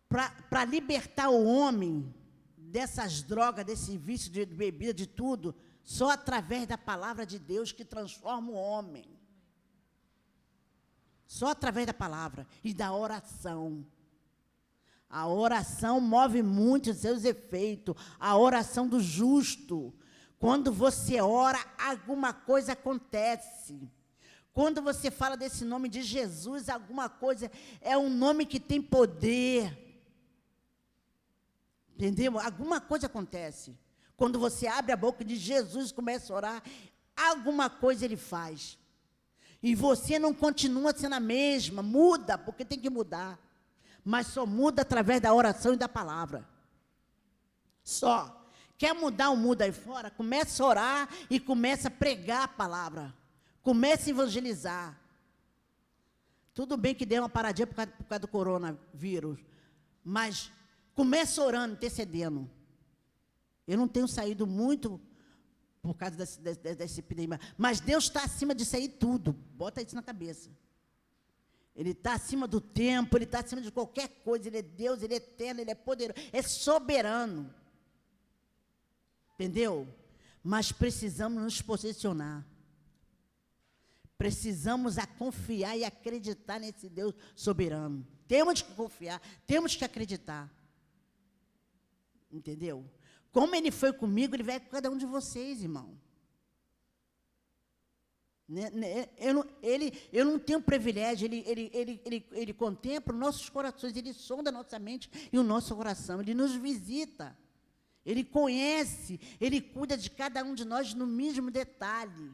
Para libertar o homem dessas drogas, desse vício de bebida, de tudo, só através da palavra de Deus que transforma o homem. Só através da palavra e da oração. A oração move muito os seus efeitos. A oração do justo. Quando você ora, alguma coisa acontece. Quando você fala desse nome de Jesus, alguma coisa, é um nome que tem poder. Entendeu? Alguma coisa acontece. Quando você abre a boca de Jesus e começa a orar, alguma coisa Ele faz. E você não continua sendo a mesma, muda, porque tem que mudar. Mas só muda através da oração e da palavra. Só. Quer mudar o mundo aí fora? Começa a orar e começa a pregar a palavra. Começa a evangelizar. Tudo bem que deu uma paradinha por causa do coronavírus, mas começa orando, intercedendo. Eu não tenho saído muito por causa dessa epidemia, mas Deus está acima disso aí tudo. Bota isso na cabeça. Ele está acima do tempo, Ele está acima de qualquer coisa. Ele é Deus, Ele é eterno, Ele é poderoso, é soberano. Entendeu? Mas precisamos nos posicionar. Precisamos confiar e acreditar nesse Deus soberano. Temos que confiar, temos que acreditar. Entendeu? Como Ele foi comigo, Ele vai com cada um de vocês, irmão. Eu não tenho privilégio, ele contempla os nossos corações, Ele sonda a nossa mente e o nosso coração, Ele nos visita, Ele conhece, Ele cuida de cada um de nós no mesmo detalhe.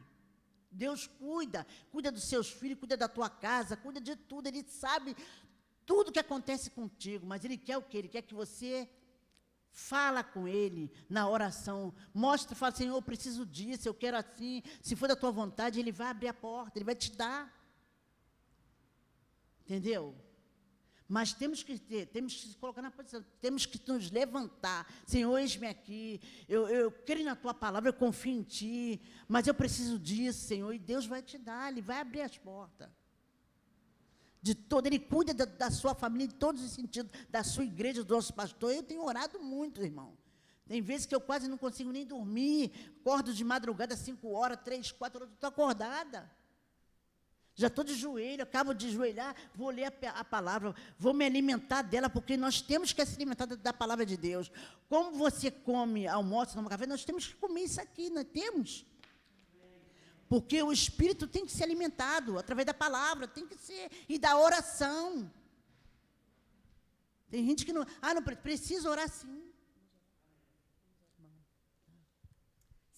Deus cuida dos seus filhos, cuida da tua casa, cuida de tudo, Ele sabe tudo que acontece contigo, mas Ele quer o quê? Ele quer que você fala com Ele na oração, mostra, fala, Senhor, eu preciso disso, eu quero assim, se for da tua vontade, Ele vai abrir a porta, Ele vai te dar. Entendeu? Mas temos que se colocar na posição, temos que nos levantar. Senhor, eis-me aqui, eu creio na tua palavra, eu confio em ti, mas eu preciso disso, Senhor, e Deus vai te dar, Ele vai abrir as portas. Ele cuida da sua família em todos os sentidos, da sua igreja, do nosso pastor. Eu tenho orado muito, irmão. Tem vezes que eu quase não consigo nem dormir, acordo de madrugada, 5 horas, 3, 4 horas, estou acordada. Já estou de joelho, acabo de joelhar, vou ler a palavra, vou me alimentar dela, porque nós temos que se alimentar da palavra de Deus. Como você come, almoça, toma café, nós temos que comer isso aqui, nós temos. Porque o Espírito tem que ser alimentado através da palavra, tem que ser, e da oração. Tem gente que não precisa orar sim.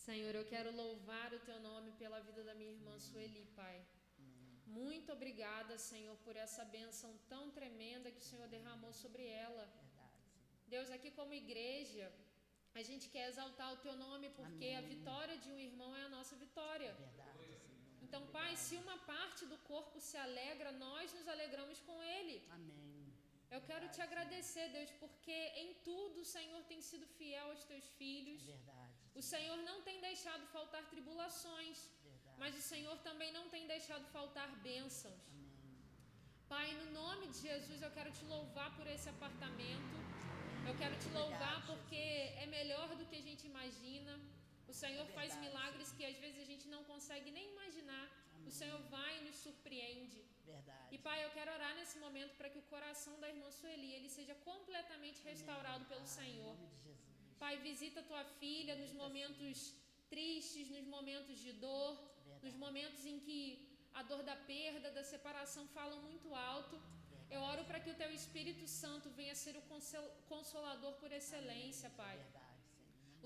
Senhor, eu quero louvar o Teu nome pela vida da minha irmã Sueli, Pai. Muito obrigada, Senhor, por essa bênção tão tremenda que o Senhor derramou sobre ela. Deus, aqui como igreja, a gente quer exaltar o Teu nome porque a vitória de um irmão é a nossa vitória. Então, Pai, se uma parte do corpo se alegra, nós nos alegramos com ele. Amém. Eu quero te agradecer, Deus, porque em tudo o Senhor tem sido fiel aos Teus filhos. O Senhor não tem deixado faltar tribulações, mas o Senhor também não tem deixado faltar bênçãos. Pai, no nome de Jesus, eu quero te louvar por esse apartamento. Eu quero te louvar porque é melhor do que a gente imagina. O Senhor faz milagres que às vezes a gente não consegue nem imaginar. O Senhor vai e nos surpreende. E Pai, eu quero orar nesse momento para que o coração da irmã Sueli ele seja completamente restaurado pelo Senhor. Pai, visita tua filha nos momentos tristes, nos momentos de dor, nos momentos em que a dor da perda, da separação falam muito alto. Eu oro para que o Teu Espírito Santo venha ser o consolador por excelência, Pai.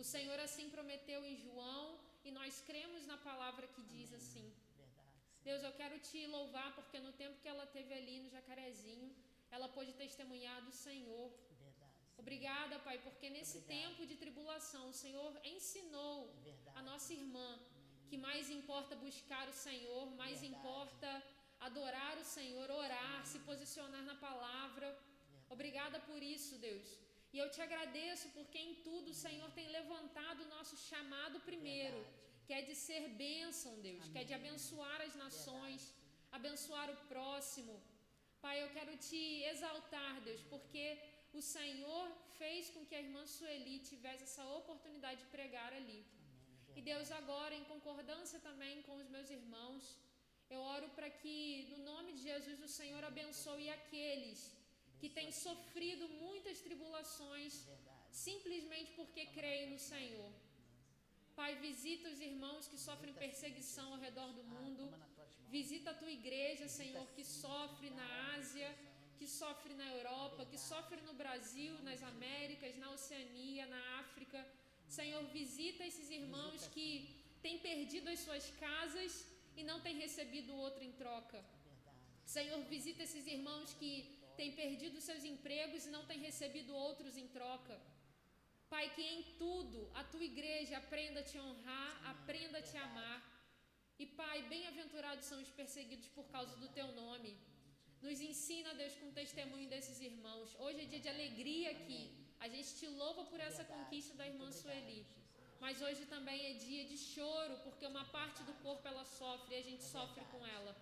O Senhor assim prometeu em João e nós cremos na palavra que diz assim. Deus, eu quero te louvar porque no tempo que ela teve ali no Jacarezinho, ela pôde testemunhar do Senhor. Obrigada, Pai, porque nesse tempo de tribulação o Senhor ensinou a nossa irmã que mais importa buscar o Senhor, mais importa adorar o Senhor, orar, se posicionar na palavra. Obrigada por isso, Deus. E eu te agradeço porque em tudo o Senhor tem levantado o nosso chamado primeiro, que é de ser bênção, Deus, que é de abençoar as nações, abençoar o próximo. Pai, eu quero te exaltar, Deus, porque o Senhor fez com que a irmã Sueli tivesse essa oportunidade de pregar ali. E Deus, agora, em concordância também com os meus irmãos, eu oro para que, no nome de Jesus, o Senhor abençoe aqueles que têm sofrido muitas tribulações, simplesmente porque creem no Senhor. Pai, visita os irmãos que sofrem perseguição ao redor do mundo. Visita a tua igreja, Senhor, que sofre na Ásia, que sofre na Europa, que sofre no Brasil, nas Américas, na Oceania, na África. Senhor, visita esses irmãos que têm perdido as suas casas e não têm recebido outro em troca. Senhor, visita esses irmãos que têm perdido seus empregos e não têm recebido outros em troca. Pai, que em tudo a tua igreja aprenda a te honrar, aprenda a te amar. E Pai, bem-aventurados são os perseguidos por causa do teu nome. Nos ensina, Deus, com o testemunho desses irmãos. Hoje é dia de alegria aqui. A gente te louva por essa conquista da irmã Sueli. Mas hoje também é dia de choro, porque uma parte do corpo ela sofre e a gente sofre com ela.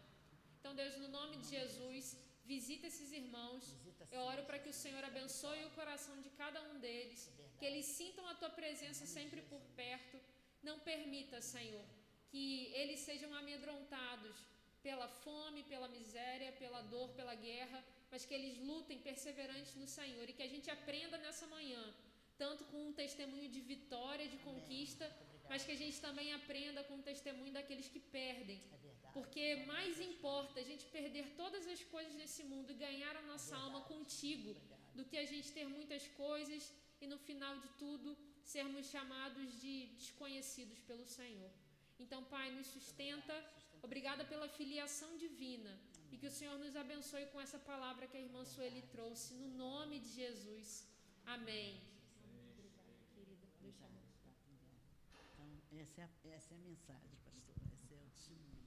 Então, Deus, no nome de Jesus, visita esses irmãos. Eu oro para que o Senhor abençoe o coração de cada um deles, que eles sintam a tua presença sempre por perto. Não permita, Senhor, que eles sejam amedrontados pela fome, pela miséria, pela dor, pela guerra, mas que eles lutem perseverantes no Senhor e que a gente aprenda nessa manhã, tanto com um testemunho de vitória, de conquista, mas que a gente também aprenda com o testemunho daqueles que perdem. Porque mais importa a gente perder todas as coisas nesse mundo e ganhar a nossa alma contigo, do que a gente ter muitas coisas e no final de tudo sermos chamados de desconhecidos pelo Senhor. Então, Pai, nos sustenta. Obrigada pela filiação divina e que o Senhor nos abençoe com essa palavra que a irmã Sueli trouxe, no nome de Jesus. Amém. Obrigada, querida. Deus te abençoe. Então, essa é a mensagem, pastor. Esse é o testemunho.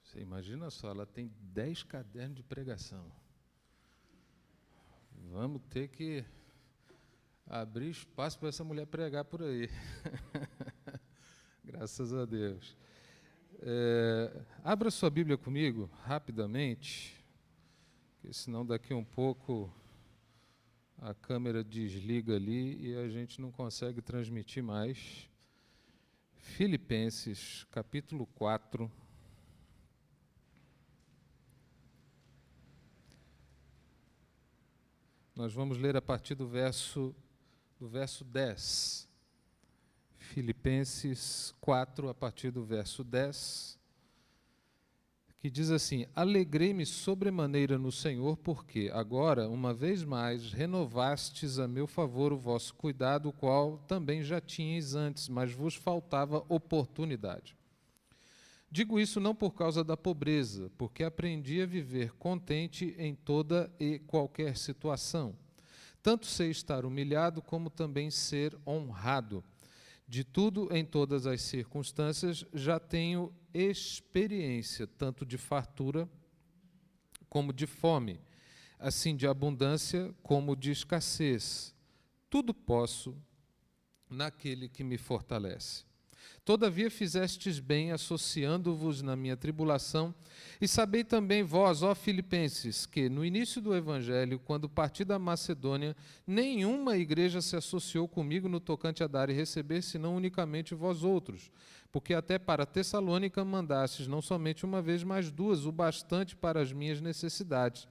Você imagina só, ela tem 10 cadernos de pregação. Vamos ter que abrir espaço para essa mulher pregar por aí. Graças a Deus. Abra sua Bíblia comigo, rapidamente, porque senão daqui um pouco a câmera desliga ali e a gente não consegue transmitir mais. Filipenses, capítulo 4. Nós vamos ler a partir do verso 10. Filipenses 4, a partir do verso 10, que diz assim: alegrei-me sobremaneira no Senhor, porque agora, uma vez mais, renovastes a meu favor o vosso cuidado, o qual também já tinhais antes, mas vos faltava oportunidade. Digo isso não por causa da pobreza, porque aprendi a viver contente em toda e qualquer situação. Tanto sei estar humilhado, como também ser honrado. De tudo, em todas as circunstâncias, já tenho experiência, tanto de fartura como de fome, assim de abundância como de escassez. Tudo posso naquele que me fortalece. Todavia fizestes bem, associando-vos na minha tribulação, e sabei também vós, ó Filipenses, que no início do Evangelho, quando parti da Macedônia, nenhuma igreja se associou comigo no tocante a dar e receber, senão unicamente vós outros, porque até para Tessalônica mandastes não somente uma vez, mas duas, o bastante para as minhas necessidades.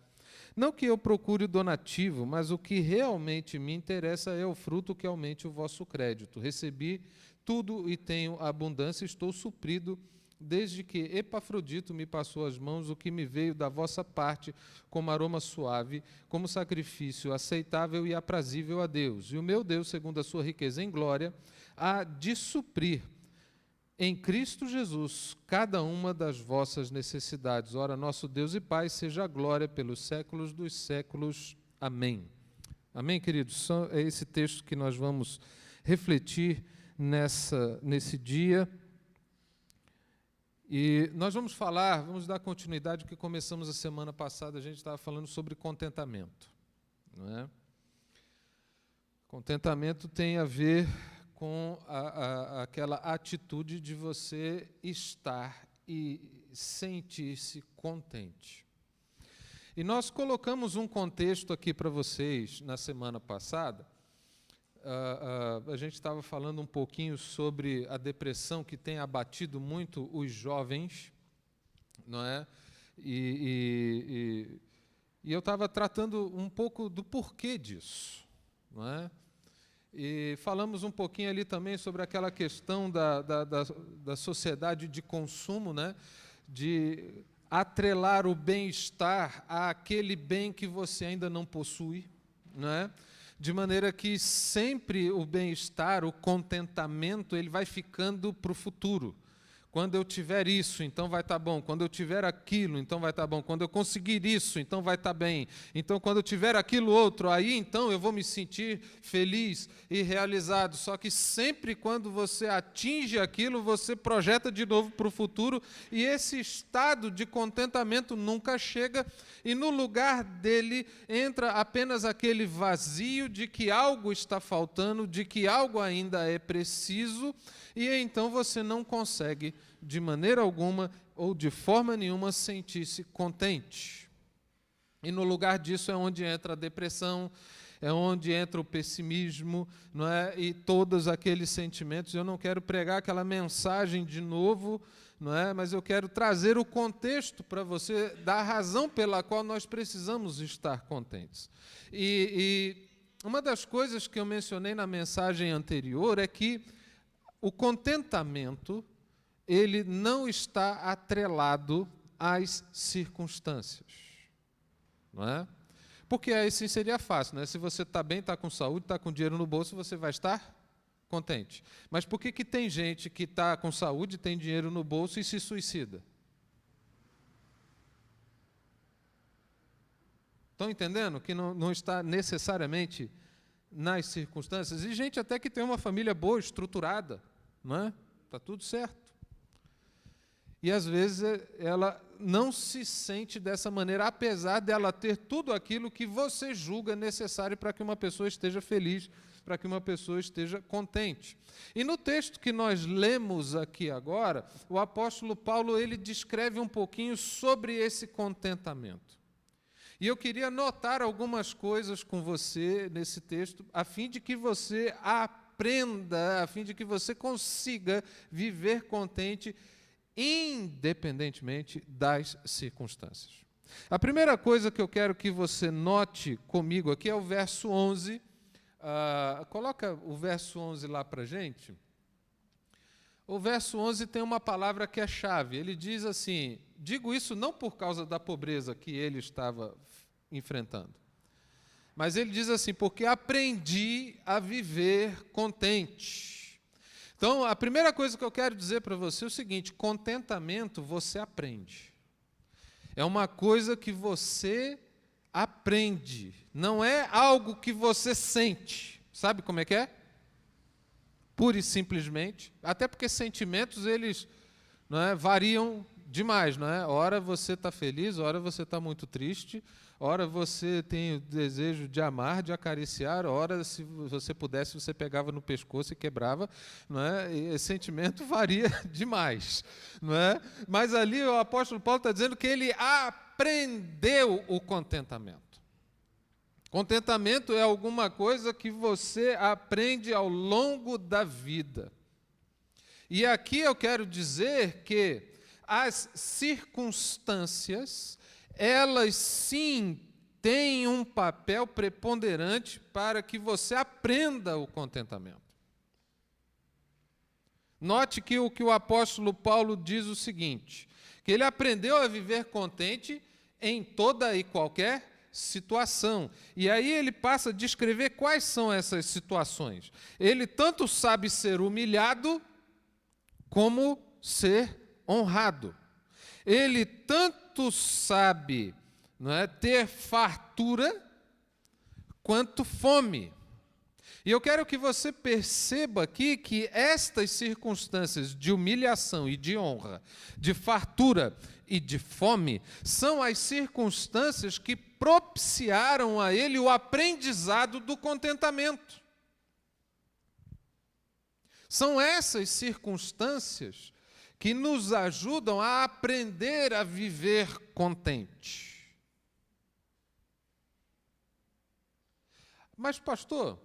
Não que eu procure o donativo, mas o que realmente me interessa é o fruto que aumente o vosso crédito. Recebi tudo e tenho abundância, estou suprido, desde que Epafrodito me passou às mãos o que me veio da vossa parte como aroma suave, como sacrifício aceitável e aprazível a Deus. E o meu Deus, segundo a sua riqueza em glória, há de suprir em Cristo Jesus cada uma das vossas necessidades. Ora, nosso Deus e Pai, seja a glória pelos séculos dos séculos. Amém. Amém, queridos? É esse texto que nós vamos refletir nesse dia. E nós vamos dar continuidade ao que começamos a semana passada. A gente estava falando sobre contentamento, não é? Contentamento tem a ver com aquela atitude de você estar e sentir-se contente. E nós colocamos um contexto aqui para vocês na semana passada. A gente estava falando um pouquinho sobre a depressão que tem abatido muito os jovens, não é? E eu estava tratando um pouco do porquê disso, não é? E falamos um pouquinho ali também sobre aquela questão da sociedade de consumo, né? De atrelar o bem-estar àquele bem que você ainda não possui, não é? De maneira que sempre o bem-estar, o contentamento, ele vai ficando para o futuro. Quando eu tiver isso, então vai estar bom. Quando eu tiver aquilo, então vai estar bom. Quando eu conseguir isso, então vai estar bem. Então, quando eu tiver aquilo outro, aí então eu vou me sentir feliz e realizado. Só que sempre quando você atinge aquilo, você projeta de novo para o futuro, e esse estado de contentamento nunca chega, e no lugar dele entra apenas aquele vazio de que algo está faltando, de que algo ainda é preciso, e então você não consegue, de maneira alguma ou de forma nenhuma, sentir-se contente. E no lugar disso é onde entra a depressão, é onde entra o pessimismo, não é? E todos aqueles sentimentos. Eu não quero pregar aquela mensagem de novo, não é? Mas eu quero trazer o contexto para você, da razão pela qual nós precisamos estar contentes. E uma das coisas que eu mencionei na mensagem anterior é que o contentamento, ele não está atrelado às circunstâncias, não é? Porque aí sim seria fácil, né? Se você está bem, está com saúde, está com dinheiro no bolso, você vai estar contente. Mas por que tem gente que está com saúde, tem dinheiro no bolso e se suicida? Estão entendendo que não está necessariamente nas circunstâncias? E gente até que tem uma família boa, estruturada, não é? Está tudo certo. E às vezes ela não se sente dessa maneira, apesar dela ter tudo aquilo que você julga necessário para que uma pessoa esteja feliz, para que uma pessoa esteja contente. E no texto que nós lemos aqui agora, o apóstolo Paulo, ele descreve um pouquinho sobre esse contentamento. E eu queria notar algumas coisas com você nesse texto, a fim de que você aprenda, a fim de que você consiga viver contente, independentemente das circunstâncias. A primeira coisa que eu quero que você note comigo aqui é o verso 11. Coloca o verso 11 lá para a gente. o verso 11 tem uma palavra que é chave. Ele diz assim, digo isso não por causa da pobreza que ele estava enfrentando, mas ele diz assim, porque aprendi a viver contente. Então, a primeira coisa que eu quero dizer para você é o seguinte, contentamento você aprende. É uma coisa que você aprende, não é algo que você sente. Sabe como é que é? Pura e simplesmente, até porque sentimentos, eles variam demais, não é? Ora você está feliz, ora você está muito triste, ora você tem o desejo de amar, de acariciar, ora, se você pudesse, você pegava no pescoço e quebrava, não é? E esse sentimento varia demais, não é? Mas ali o apóstolo Paulo está dizendo que ele aprendeu o contentamento. Contentamento é alguma coisa que você aprende ao longo da vida. E aqui eu quero dizer que as circunstâncias, elas sim têm um papel preponderante para que você aprenda o contentamento. Note que o apóstolo Paulo diz o seguinte, que ele aprendeu a viver contente em toda e qualquer situação. E aí ele passa a descrever quais são essas situações. Ele tanto sabe ser humilhado, como ser honrado. Ele tanto sabe, ter fartura, quanto fome. E eu quero que você perceba aqui que estas circunstâncias de humilhação e de honra, de fartura e de fome, são as circunstâncias que propiciaram a ele o aprendizado do contentamento. São essas circunstâncias que nos ajudam a aprender a viver contente. Mas, pastor,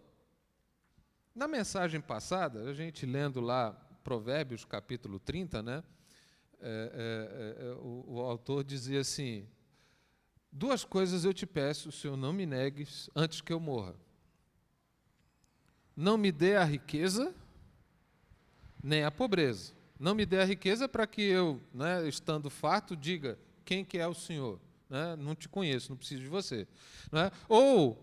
na mensagem passada, a gente lendo lá Provérbios capítulo 30, o autor dizia assim, 2 coisas eu te peço, Senhor, não me negues antes que eu morra. Não me dê a riqueza, nem a pobreza. Não me dê a riqueza para que eu, estando farto, diga, quem que é o Senhor? Não te conheço, não preciso de você. Ou,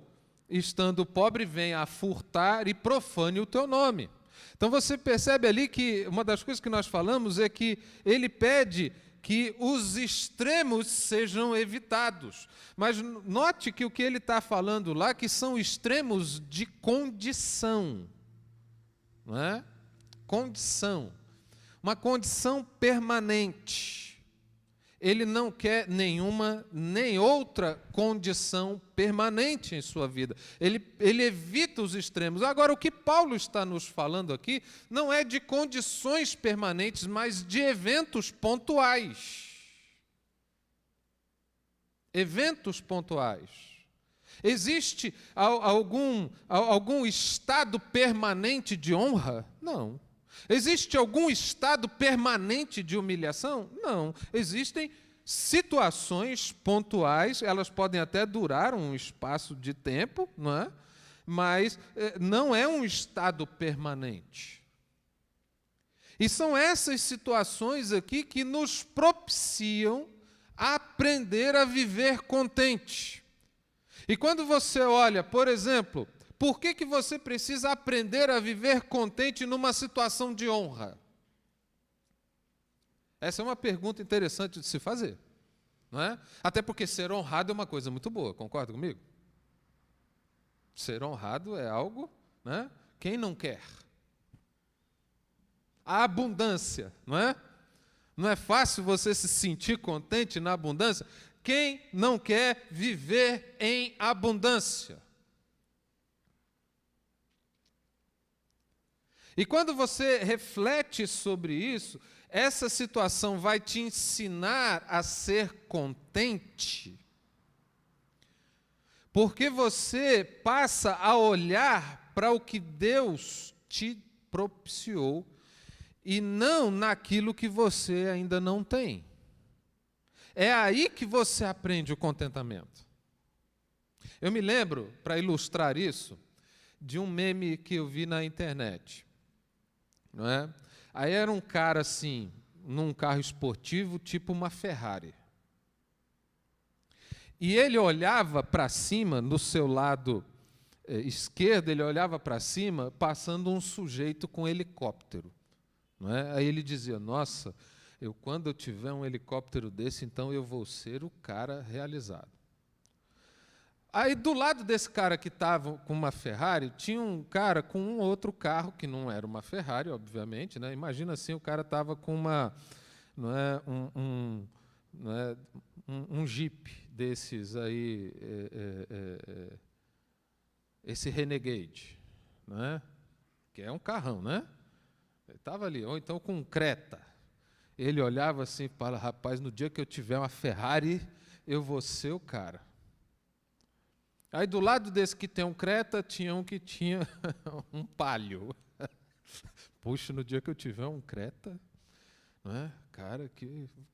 estando pobre, venha a furtar e profane o teu nome. Então você percebe ali que uma das coisas que nós falamos é que ele pede que os extremos sejam evitados. Mas note que o que ele está falando lá, que são extremos de condição. Não é? Condição. Uma condição permanente. Ele não quer nenhuma, nem outra condição permanente em sua vida. Ele evita os extremos. Agora, o que Paulo está nos falando aqui não é de condições permanentes, mas de eventos pontuais. Eventos pontuais. Existe algum estado permanente de honra? Não. Existe algum estado permanente de humilhação? Não. Existem situações pontuais, elas podem até durar um espaço de tempo, não é? Mas não é um estado permanente. E são essas situações aqui que nos propiciam a aprender a viver contente. E quando você olha, por exemplo, por que você precisa aprender a viver contente numa situação de honra? Essa é uma pergunta interessante de se fazer, não é? Até porque ser honrado é uma coisa muito boa, concorda comigo? Ser honrado é algo, quem não quer? A abundância, não é? Não é fácil você se sentir contente na abundância? Quem não quer viver em abundância? E quando você reflete sobre isso, essa situação vai te ensinar a ser contente, porque você passa a olhar para o que Deus te propiciou e não naquilo que você ainda não tem. É aí que você aprende o contentamento. Eu me lembro, para ilustrar isso, de um meme que eu vi na internet. Não é? Aí era um cara assim, num carro esportivo, tipo uma Ferrari. E ele olhava para cima, no seu lado esquerdo, ele olhava para cima, passando um sujeito com um helicóptero. Não é? Aí ele dizia, nossa, quando eu tiver um helicóptero desse, então eu vou ser o cara realizado. Aí do lado desse cara que estava com uma Ferrari, tinha um cara com um outro carro, que não era uma Ferrari, obviamente, né? Imagina assim, o cara estava com uma, não é, um Jeep desses aí, esse Renegade, né? Que é um carrão, né? Ele estava ali, ou então com um Creta. Ele olhava assim e fala, rapaz, no dia que eu tiver uma Ferrari, eu vou ser o cara. Aí do lado desse que tem um Creta, tinha um que tinha um Palio. Puxa, no dia que eu tiver um Creta, não é? Cara,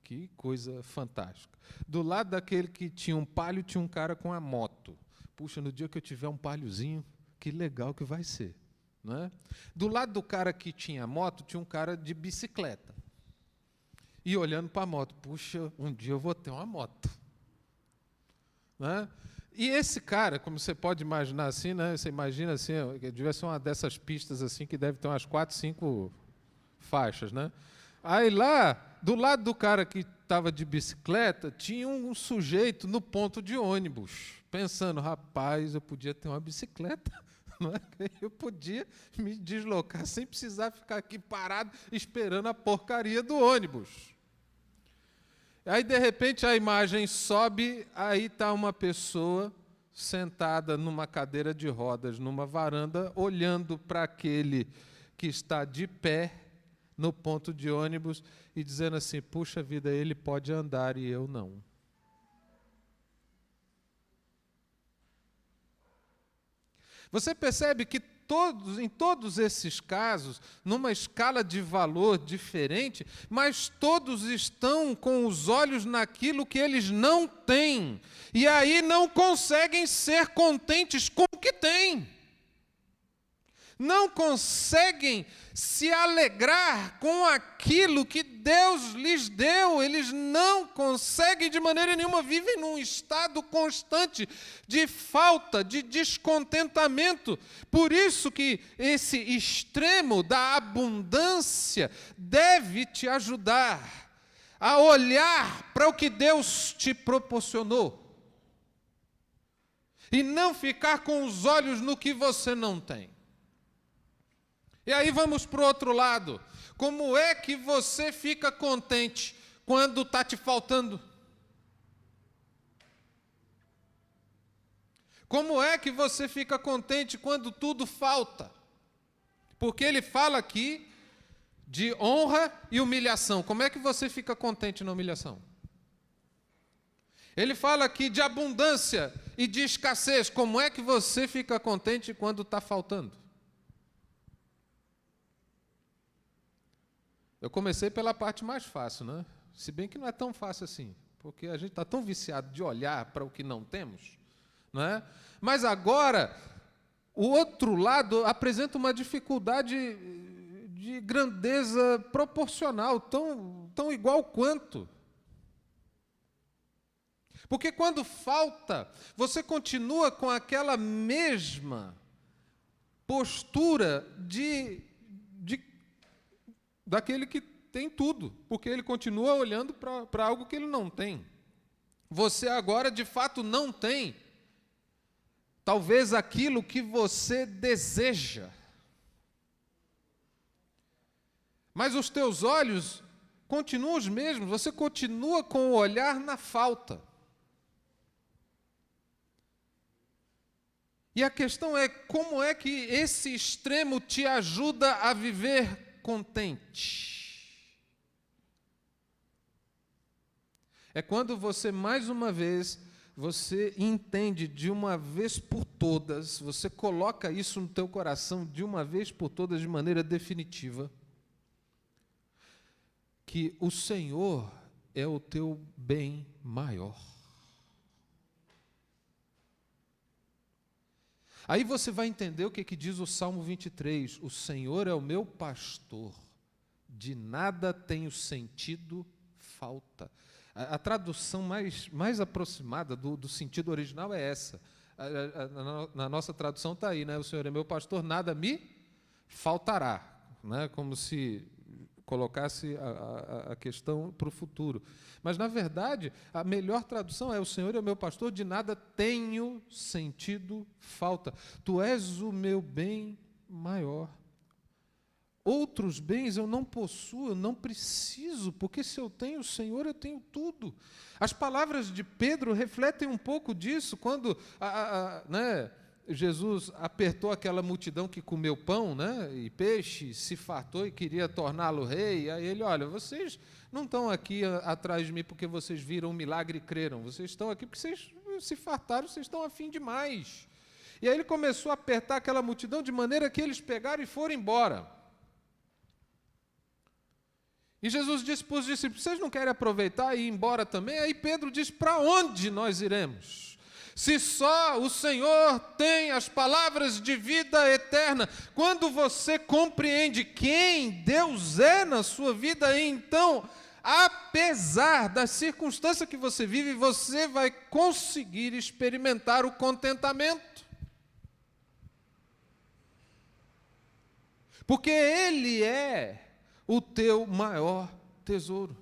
que coisa fantástica. Do lado daquele que tinha um Palio, tinha um cara com a moto. Puxa, no dia que eu tiver um Paliozinho, que legal que vai ser. Não é? Do lado do cara que tinha moto, tinha um cara de bicicleta. E olhando para a moto, puxa, um dia eu vou ter uma moto. Não é? E esse cara, como você pode imaginar assim, né? Você imagina assim, devia ser uma dessas pistas assim que deve ter umas 4, 5 faixas, né? Aí lá, do lado do cara que estava de bicicleta, tinha um sujeito no ponto de ônibus, pensando, rapaz, eu podia ter uma bicicleta, não é? Eu podia me deslocar sem precisar ficar aqui parado esperando a porcaria do ônibus. Aí, de repente, a imagem sobe, aí está uma pessoa sentada numa cadeira de rodas, numa varanda, olhando para aquele que está de pé no ponto de ônibus e dizendo assim, puxa vida, ele pode andar e eu não. Você percebe que em todos esses casos, numa escala de valor diferente, mas todos estão com os olhos naquilo que eles não têm, e aí não conseguem ser contentes com o que têm. Não conseguem se alegrar com aquilo que Deus lhes deu. Eles não conseguem de maneira nenhuma, vivem num estado constante de falta, de descontentamento. Por isso que esse extremo da abundância deve te ajudar a olhar para o que Deus te proporcionou e não ficar com os olhos no que você não tem. E aí vamos para o outro lado. Como é que você fica contente quando está te faltando? Como é que você fica contente quando tudo falta? Porque ele fala aqui de honra e humilhação. Como é que você fica contente na humilhação? Ele fala aqui de abundância e de escassez. Como é que você fica contente quando está faltando? Eu comecei pela parte mais fácil, né? Se bem que não é tão fácil assim, porque a gente está tão viciado de olhar para o que não temos, não é? Mas agora, o outro lado apresenta uma dificuldade de grandeza proporcional, tão igual quanto. Porque quando falta, você continua com aquela mesma postura daquele que tem tudo, porque ele continua olhando para algo que ele não tem. Você agora, de fato, não tem, talvez, aquilo que você deseja. Mas os teus olhos continuam os mesmos, você continua com o olhar na falta. E a questão é, como é que esse extremo te ajuda a viver contente? É quando você, mais uma vez, você entende de uma vez por todas, você coloca isso no teu coração de uma vez por todas, de maneira definitiva, que o Senhor é o teu bem maior. Aí você vai entender o que diz o Salmo 23, o Senhor é o meu pastor, de nada tenho sentido falta. A tradução mais aproximada do sentido original é essa. Na nossa tradução está aí, né? O Senhor é meu pastor, nada me faltará. Né? Como se colocasse a questão para o futuro. Mas, na verdade, a melhor tradução é: o Senhor é o meu pastor, de nada tenho sentido falta. Tu és o meu bem maior. Outros bens eu não possuo, eu não preciso, porque se eu tenho o Senhor, eu tenho tudo. As palavras de Pedro refletem um pouco disso, quando Jesus apertou aquela multidão que comeu pão, né, e peixe, se fartou e queria torná-lo rei. E aí ele: olha, vocês não estão aqui atrás de mim porque vocês viram um milagre e creram, vocês estão aqui porque vocês se fartaram, vocês estão afim de mais. E aí ele começou a apertar aquela multidão de maneira que eles pegaram e foram embora. E Jesus disse para os discípulos: vocês não querem aproveitar e ir embora também? Aí Pedro disse: para onde nós iremos? Se só o Senhor tem as palavras de vida eterna. Quando você compreende quem Deus é na sua vida, então, apesar das circunstâncias que você vive, você vai conseguir experimentar o contentamento. Porque Ele é o teu maior tesouro.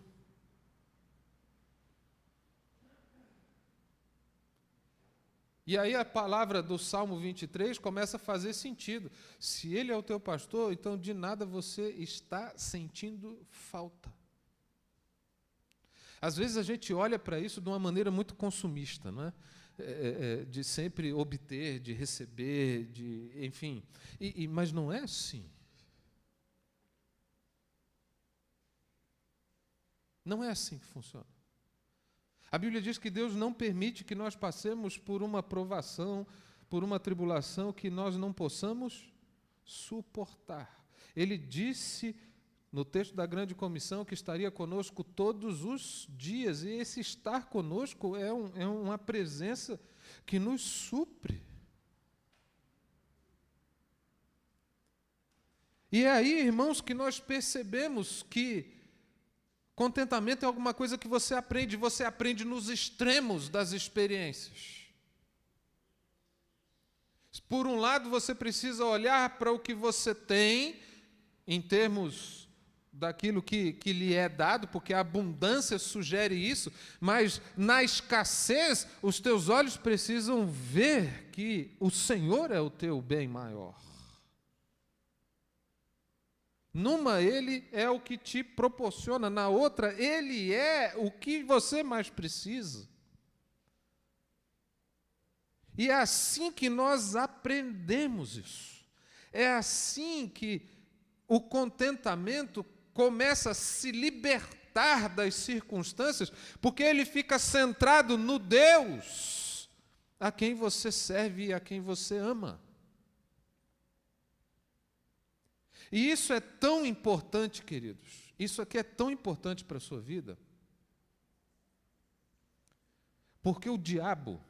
E aí a palavra do Salmo 23 começa a fazer sentido. Se Ele é o teu pastor, então de nada você está sentindo falta. Às vezes a gente olha para isso de uma maneira muito consumista, não é? De sempre obter, de receber, enfim. Mas não é assim. Não é assim que funciona. A Bíblia diz que Deus não permite que nós passemos por uma provação, por uma tribulação que nós não possamos suportar. Ele disse no texto da grande comissão que estaria conosco todos os dias, e esse estar conosco é uma presença que nos supre. E é aí, irmãos, que nós percebemos que contentamento é alguma coisa que você aprende nos extremos das experiências. Por um lado, você precisa olhar para o que você tem, em termos daquilo que lhe é dado, porque a abundância sugere isso, mas na escassez, os teus olhos precisam ver que o Senhor é o teu bem maior. Numa, Ele é o que te proporciona, na outra, Ele é o que você mais precisa. E é assim que nós aprendemos isso. É assim que o contentamento começa a se libertar das circunstâncias, porque ele fica centrado no Deus a quem você serve e a quem você ama. E isso é tão importante, queridos, isso aqui é tão importante para a sua vida, porque o diabo,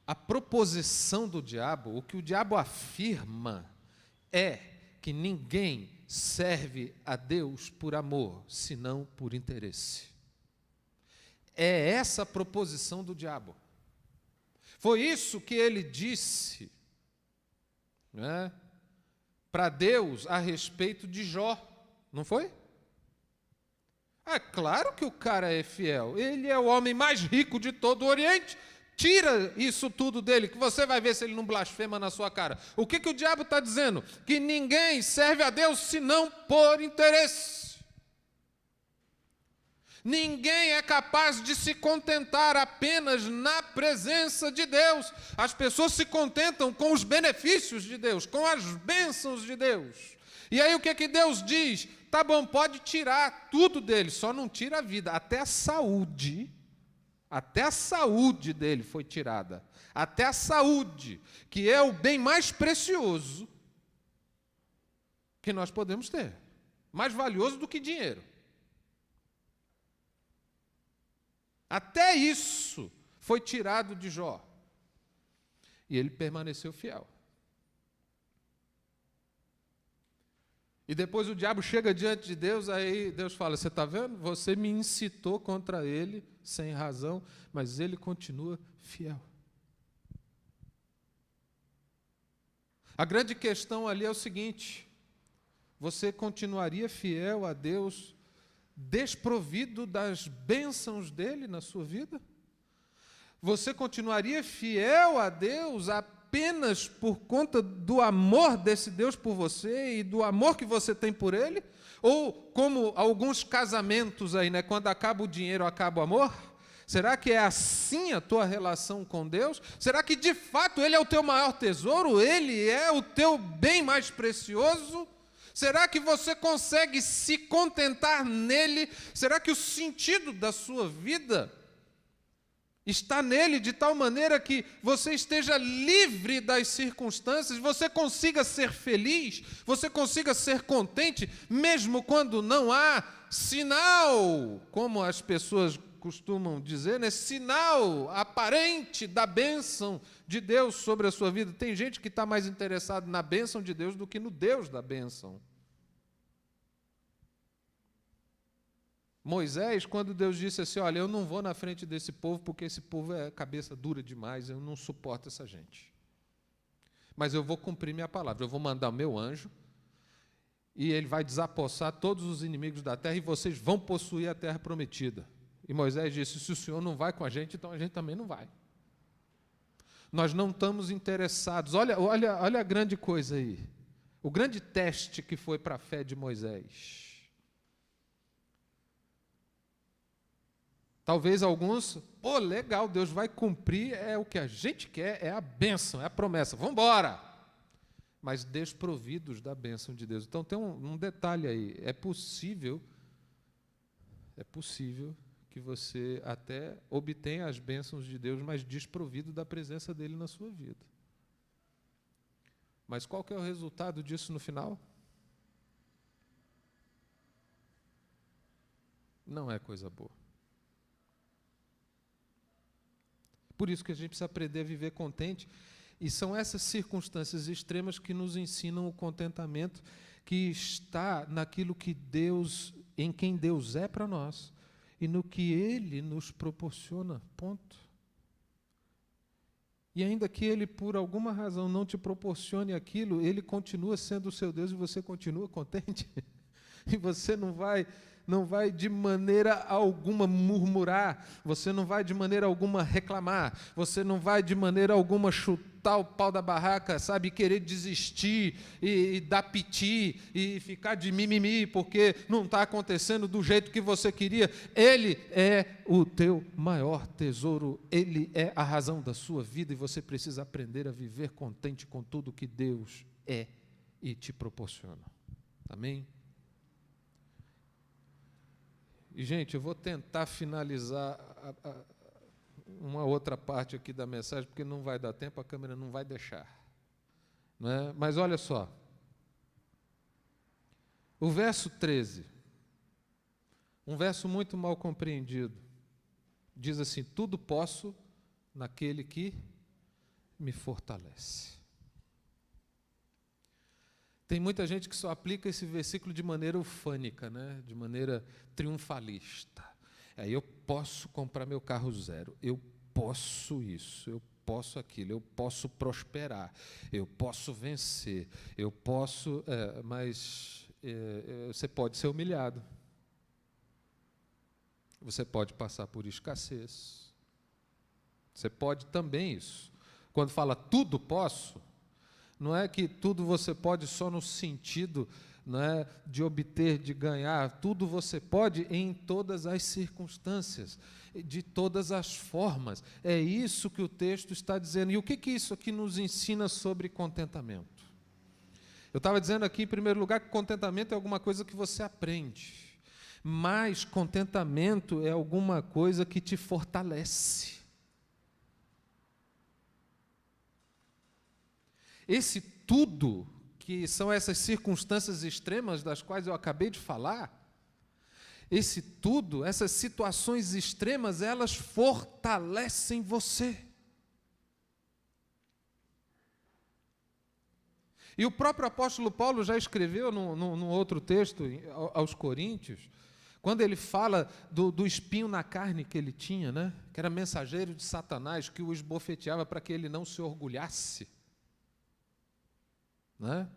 a proposição do diabo, o que o diabo afirma é que ninguém serve a Deus por amor, senão por interesse. É essa a proposição do diabo. Foi isso que ele disse, né, para Deus a respeito de Jó, não foi? É claro que o cara é fiel, ele é o homem mais rico de todo o Oriente. Tira isso tudo dele, que você vai ver se ele não blasfema na sua cara. O que o diabo está dizendo? Que ninguém serve a Deus senão por interesse. Ninguém é capaz de se contentar apenas na presença de Deus. As pessoas se contentam com os benefícios de Deus, com as bênçãos de Deus. E aí o que Deus diz? Tá bom, pode tirar tudo dele, só não tira a vida, até a saúde. Até a saúde dele foi tirada. Até a saúde, que é o bem mais precioso que nós podemos ter. Mais valioso do que dinheiro. Até isso foi tirado de Jó. E ele permaneceu fiel. E depois o diabo chega diante de Deus, aí Deus fala, você está vendo? Você me incitou contra ele, sem razão, mas ele continua fiel. A grande questão ali é o seguinte, você continuaria fiel a Deus, desprovido das bênçãos dele na sua vida? Você continuaria fiel a Deus apenas por conta do amor desse Deus por você e do amor que você tem por ele? Ou como alguns casamentos aí, né, quando acaba o dinheiro, acaba o amor? Será que é assim a tua relação com Deus? Será que de fato Ele é o teu maior tesouro? Ele é o teu bem mais precioso? Será que você consegue se contentar nele? Será que o sentido da sua vida está nele de tal maneira que você esteja livre das circunstâncias, você consiga ser feliz, você consiga ser contente, mesmo quando não há sinal, como as pessoas costumam dizer, né? Sinal aparente da bênção de Deus sobre a sua vida. Tem gente que está mais interessado na bênção de Deus do que no Deus da bênção. Moisés, quando Deus disse assim, olha, eu não vou na frente desse povo porque esse povo é cabeça dura demais, eu não suporto essa gente. Mas eu vou cumprir minha palavra, eu vou mandar o meu anjo e ele vai desapossar todos os inimigos da terra e vocês vão possuir a terra prometida. E Moisés disse, se o Senhor não vai com a gente, então a gente também não vai. Nós não estamos interessados. Olha a grande coisa aí. O grande teste que foi para a fé de Moisés. Talvez alguns, legal, Deus vai cumprir, é o que a gente quer, é a bênção, é a promessa, vamos embora. Mas desprovidos da bênção de Deus. Então tem um detalhe aí, é possível que você até obtenha as bênçãos de Deus, mas desprovido da presença dele na sua vida. Mas qual que é o resultado disso no final? Não é coisa boa. Por isso que a gente precisa aprender a viver contente, e são essas circunstâncias extremas que nos ensinam o contentamento que está naquilo que Deus, em quem Deus é para nós, e no que Ele nos proporciona, ponto. E ainda que Ele, por alguma razão, não te proporcione aquilo, Ele continua sendo o seu Deus e você continua contente. E você não vai de maneira alguma murmurar, você não vai de maneira alguma reclamar, você não vai de maneira alguma chutar o pau da barraca, sabe, querer desistir e dar piti e ficar de mimimi porque não está acontecendo do jeito que você queria. Ele é o teu maior tesouro, Ele é a razão da sua vida e você precisa aprender a viver contente com tudo que Deus é e te proporciona. Amém? E, gente, eu vou tentar finalizar uma outra parte aqui da mensagem, porque não vai dar tempo, a câmera não vai deixar. Não é? Mas olha só. O verso 13, um verso muito mal compreendido, diz assim, tudo posso naquele que me fortalece. Tem muita gente que só aplica esse versículo de maneira ufânica, né? De maneira triunfalista. Aí eu posso comprar meu carro zero, eu posso isso, eu posso aquilo, eu posso prosperar, eu posso vencer, eu posso... mas você pode ser humilhado. Você pode passar por escassez. Você pode também isso. Quando fala tudo posso... Não é que tudo você pode só no sentido, não é, de obter, de ganhar. Tudo você pode em todas as circunstâncias, de todas as formas. É isso que o texto está dizendo. E o que isso aqui nos ensina sobre contentamento? Eu estava dizendo aqui, em primeiro lugar, que contentamento é alguma coisa que você aprende. Mas contentamento é alguma coisa que te fortalece. Esse tudo, que são essas circunstâncias extremas das quais eu acabei de falar, esse tudo, essas situações extremas, elas fortalecem você. E o próprio apóstolo Paulo já escreveu num outro texto, aos Coríntios, quando ele fala do espinho na carne que ele tinha, né? Que era mensageiro de Satanás, que o esbofeteava para que ele não se orgulhasse. Né?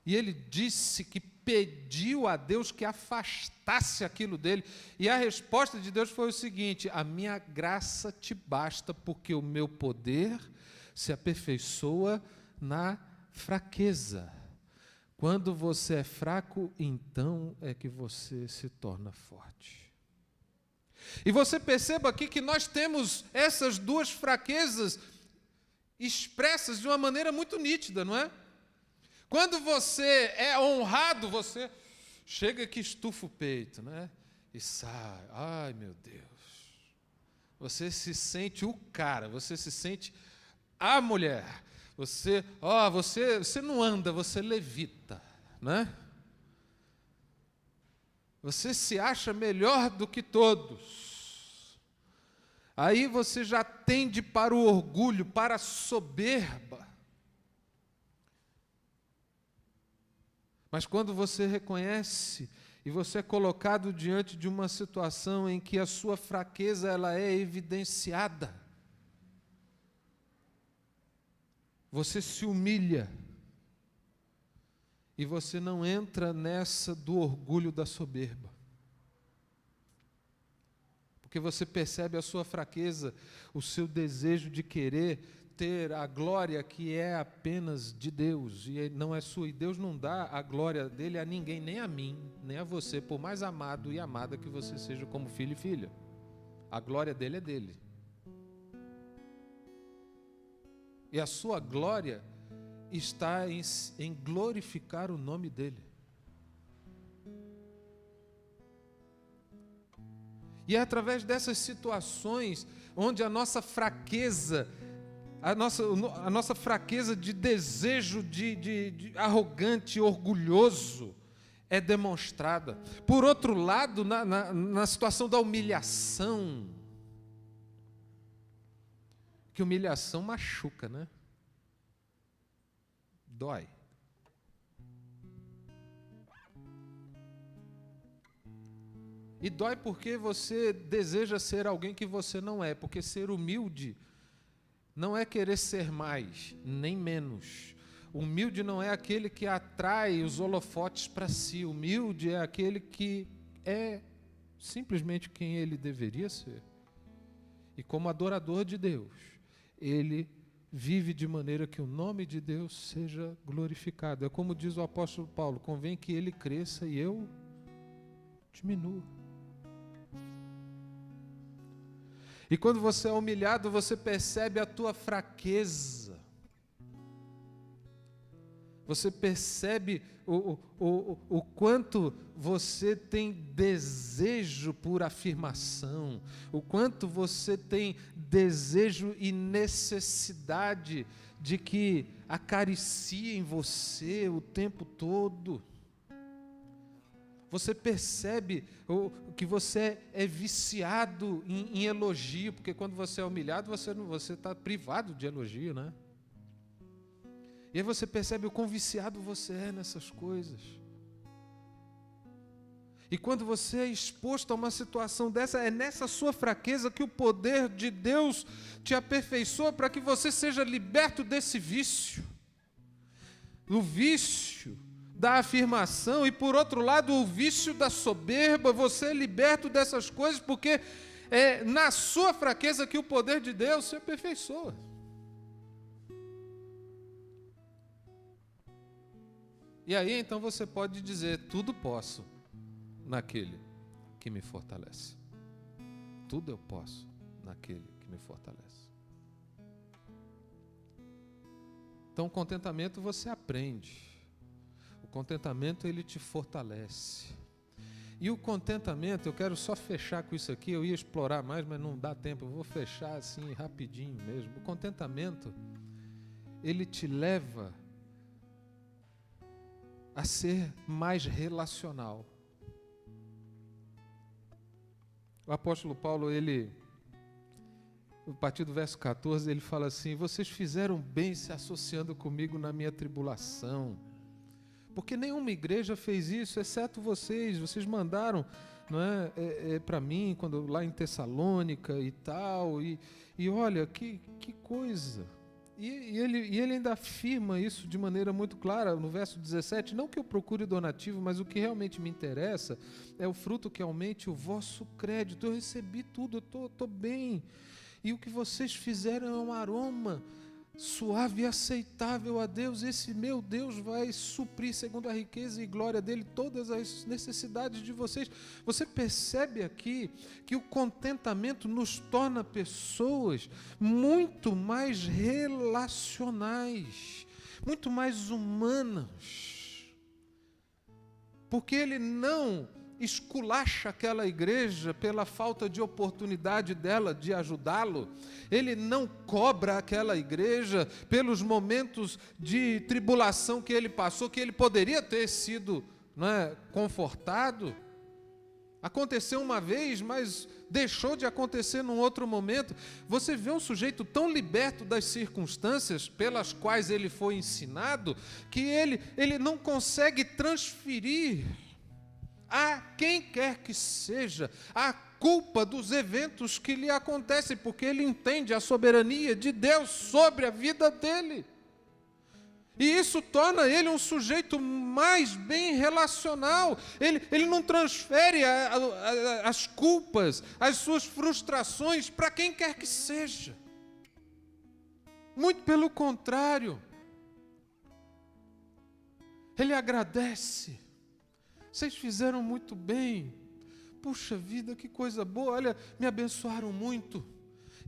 E ele disse que pediu a Deus que afastasse aquilo dele. E a resposta de Deus foi o seguinte: a minha graça te basta, porque o meu poder se aperfeiçoa na fraqueza. Quando você é fraco, então é que você se torna forte. E você perceba aqui que nós temos essas duas fraquezas expressas de uma maneira muito nítida, não é? Quando você é honrado, você chega que estufa o peito, né? E sai. Ai, meu Deus. Você se sente o cara, você se sente a mulher. Você não anda, você levita, né? Você se acha melhor do que todos. Aí você já tende para o orgulho, para a soberba. Mas quando você reconhece e você é colocado diante de uma situação em que a sua fraqueza ela é evidenciada, você se humilha e você não entra nessa do orgulho da soberba. Porque você percebe a sua fraqueza, o seu desejo de querer ter a glória que é apenas de Deus, e não é sua, e Deus não dá a glória dele a ninguém, nem a mim, nem a você, por mais amado e amada que você seja como filho e filha. A glória dele é dele. E a sua glória está em glorificar o nome dele. E é através dessas situações onde a nossa fraqueza, a nossa fraqueza de desejo de arrogante, orgulhoso, é demonstrada. Por outro lado, na situação da humilhação, que humilhação machuca, né? Dói. E dói porque você deseja ser alguém que você não é, porque ser humilde não é querer ser mais, nem menos. Humilde não é aquele que atrai os holofotes para si. Humilde é aquele que é simplesmente quem ele deveria ser. E como adorador de Deus, ele vive de maneira que o nome de Deus seja glorificado. É como diz o apóstolo Paulo: convém que ele cresça e eu diminua. E quando você é humilhado, você percebe a tua fraqueza. Você percebe o quanto você tem desejo por afirmação, o quanto você tem desejo e necessidade de que acariciem você o tempo todo. Você percebe que você é viciado em elogio, porque quando você é humilhado, você está privado de elogio, né? E aí você percebe o quão viciado você é nessas coisas. E quando você é exposto a uma situação dessa, é nessa sua fraqueza que o poder de Deus te aperfeiçoa para que você seja liberto desse vício. O vício da afirmação e, por outro lado, o vício da soberba. Você é liberto dessas coisas porque é na sua fraqueza que o poder de Deus se aperfeiçoa. E aí, então, você pode dizer: tudo posso naquele que me fortalece. Tudo eu posso naquele que me fortalece. Então, o contentamento você aprende. O contentamento, ele te fortalece. E o contentamento, eu quero só fechar com isso aqui, eu ia explorar mais, mas não dá tempo, eu vou fechar assim rapidinho mesmo. O contentamento, ele te leva a ser mais relacional. O apóstolo Paulo, a partir do verso 14, ele fala assim: vocês fizeram bem se associando comigo na minha tribulação. Porque nenhuma igreja fez isso, exceto vocês. Vocês mandaram, não para mim, quando lá em Tessalônica e tal. E olha, que coisa. E ele ainda afirma isso de maneira muito clara no verso 17. Não que eu procure donativo, mas o que realmente me interessa é o fruto que aumente o vosso crédito. Eu recebi tudo, eu estou bem. E o que vocês fizeram é um aroma suave e aceitável a Deus. Esse meu Deus vai suprir, segundo a riqueza e glória dele, todas as necessidades de vocês. Você percebe aqui que o contentamento nos torna pessoas muito mais relacionais, muito mais humanas, porque ele não esculacha aquela igreja pela falta de oportunidade dela de ajudá-lo. Ele não cobra aquela igreja pelos momentos de tribulação que ele passou, que ele poderia ter sido, confortado. Aconteceu uma vez, mas deixou de acontecer num outro momento. Você vê um sujeito tão liberto das circunstâncias pelas quais ele foi ensinado, que ele não consegue transferir a quem quer que seja a culpa dos eventos que lhe acontecem, porque ele entende a soberania de Deus sobre a vida dele. E isso torna ele um sujeito mais bem relacional. Ele não transfere as culpas, as suas frustrações para quem quer que seja. Muito pelo contrário. Ele agradece. Vocês fizeram muito bem. Puxa vida, que coisa boa. Olha, me abençoaram muito.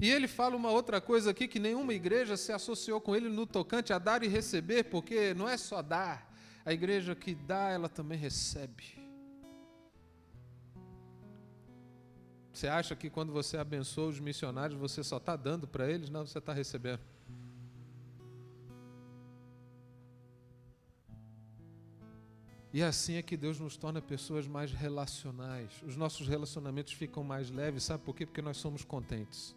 E ele fala uma outra coisa aqui, que nenhuma igreja se associou com ele no tocante a dar e receber, porque não é só dar. A igreja que dá, ela também recebe. Você acha que quando você abençoa os missionários, você só está dando para eles? Não, você está recebendo. E assim é que Deus nos torna pessoas mais relacionais. Os nossos relacionamentos ficam mais leves, sabe por quê? Porque nós somos contentes.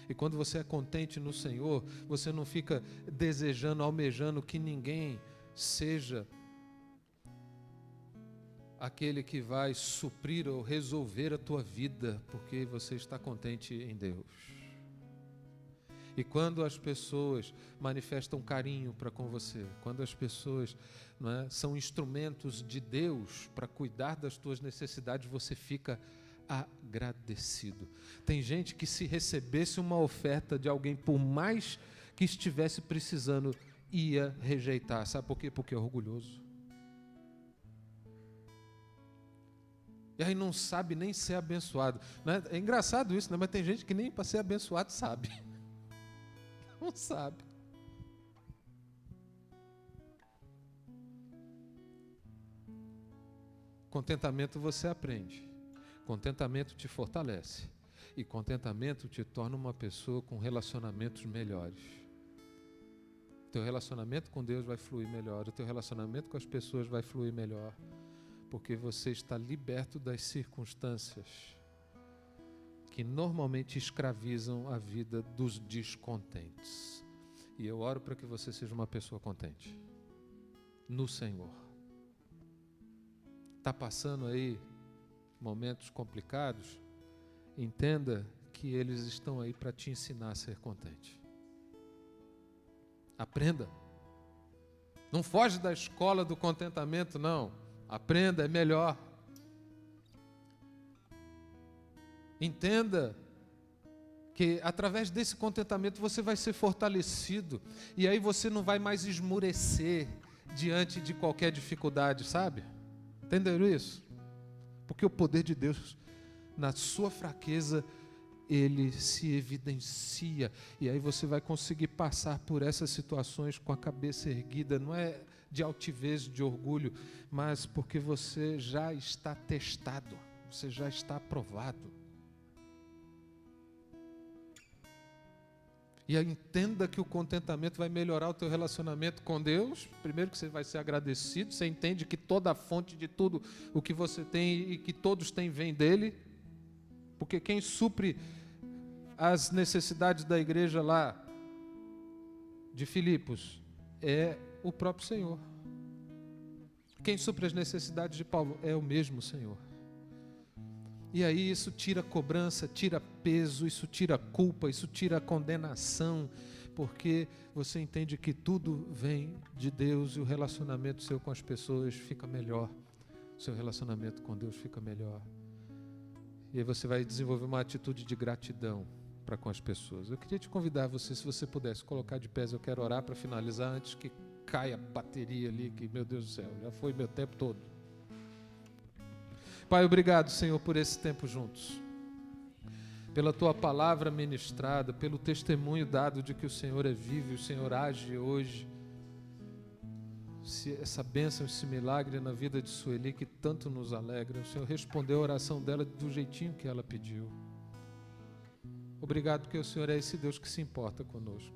E quando você é contente no Senhor, você não fica desejando, almejando que ninguém seja aquele que vai suprir ou resolver a tua vida, porque você está contente em Deus. E quando as pessoas manifestam carinho para com você, quando as pessoas são instrumentos de Deus para cuidar das tuas necessidades, você fica agradecido. Tem gente que, se recebesse uma oferta de alguém, por mais que estivesse precisando, ia rejeitar. Sabe por quê? Porque é orgulhoso. E aí não sabe nem ser abençoado. É engraçado isso, mas tem gente que nem para ser abençoado sabe. Não sabe. Contentamento você aprende. Contentamento te fortalece. E contentamento te torna uma pessoa com relacionamentos melhores. Teu relacionamento com Deus vai fluir melhor. O teu relacionamento com as pessoas vai fluir melhor. Porque você está liberto das circunstâncias que normalmente escravizam a vida dos descontentes. E eu oro para que você seja uma pessoa contente no Senhor. Está passando aí momentos complicados? Entenda que eles estão aí para te ensinar a ser contente. Aprenda. Não foge da escola do contentamento, não. Aprenda, é melhor. Entenda que através desse contentamento você vai ser fortalecido. E aí você não vai mais esmurecer diante de qualquer dificuldade, sabe? Entenderam isso? Porque o poder de Deus, na sua fraqueza, ele se evidencia. E aí você vai conseguir passar por essas situações com a cabeça erguida. Não é de altivez, de orgulho, mas porque você já está testado. Você já está aprovado. E aí entenda que o contentamento vai melhorar o teu relacionamento com Deus. Primeiro que você vai ser agradecido. Você entende que toda a fonte de tudo o que você tem e que todos têm vem dele. Porque quem supre as necessidades da igreja lá de Filipos? É o próprio Senhor. Quem supre as necessidades de Paulo? É o mesmo Senhor. E aí isso tira cobrança, tira peso, isso tira culpa, isso tira condenação, porque você entende que tudo vem de Deus e o relacionamento seu com as pessoas fica melhor. O seu relacionamento com Deus fica melhor. E aí você vai desenvolver uma atitude de gratidão para com as pessoas. Eu queria te convidar, você, se você pudesse colocar de pés, eu quero orar para finalizar antes que caia a bateria ali, que, meu Deus do céu, já foi meu tempo todo. Pai, obrigado, Senhor, por esse tempo juntos. Pela Tua palavra ministrada, pelo testemunho dado de que o Senhor é vivo e o Senhor age hoje. Essa bênção, esse milagre na vida de Sueli que tanto nos alegra. O Senhor respondeu a oração dela do jeitinho que ela pediu. Obrigado porque o Senhor é esse Deus que se importa conosco.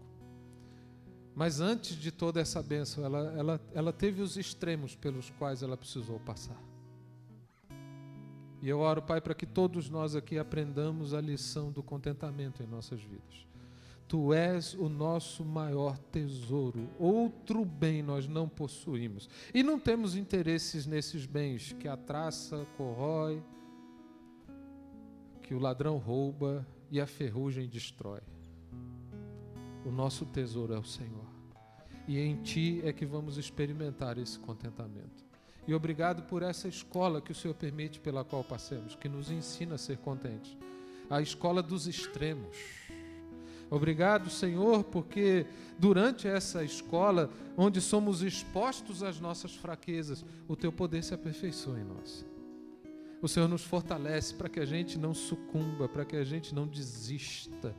Mas antes de toda essa bênção, ela teve os extremos pelos quais ela precisou passar. E eu oro, Pai, para que todos nós aqui aprendamos a lição do contentamento em nossas vidas. Tu és o nosso maior tesouro. Outro bem nós não possuímos. E não temos interesses nesses bens que a traça corrói, que o ladrão rouba e a ferrugem destrói. O nosso tesouro é o Senhor. E em Ti é que vamos experimentar esse contentamento. E obrigado por essa escola que o Senhor permite pela qual passemos, que nos ensina a ser contentes. A escola dos extremos. Obrigado, Senhor, porque durante essa escola, onde somos expostos às nossas fraquezas, o Teu poder se aperfeiçoa em nós. O Senhor nos fortalece para que a gente não sucumba, para que a gente não desista,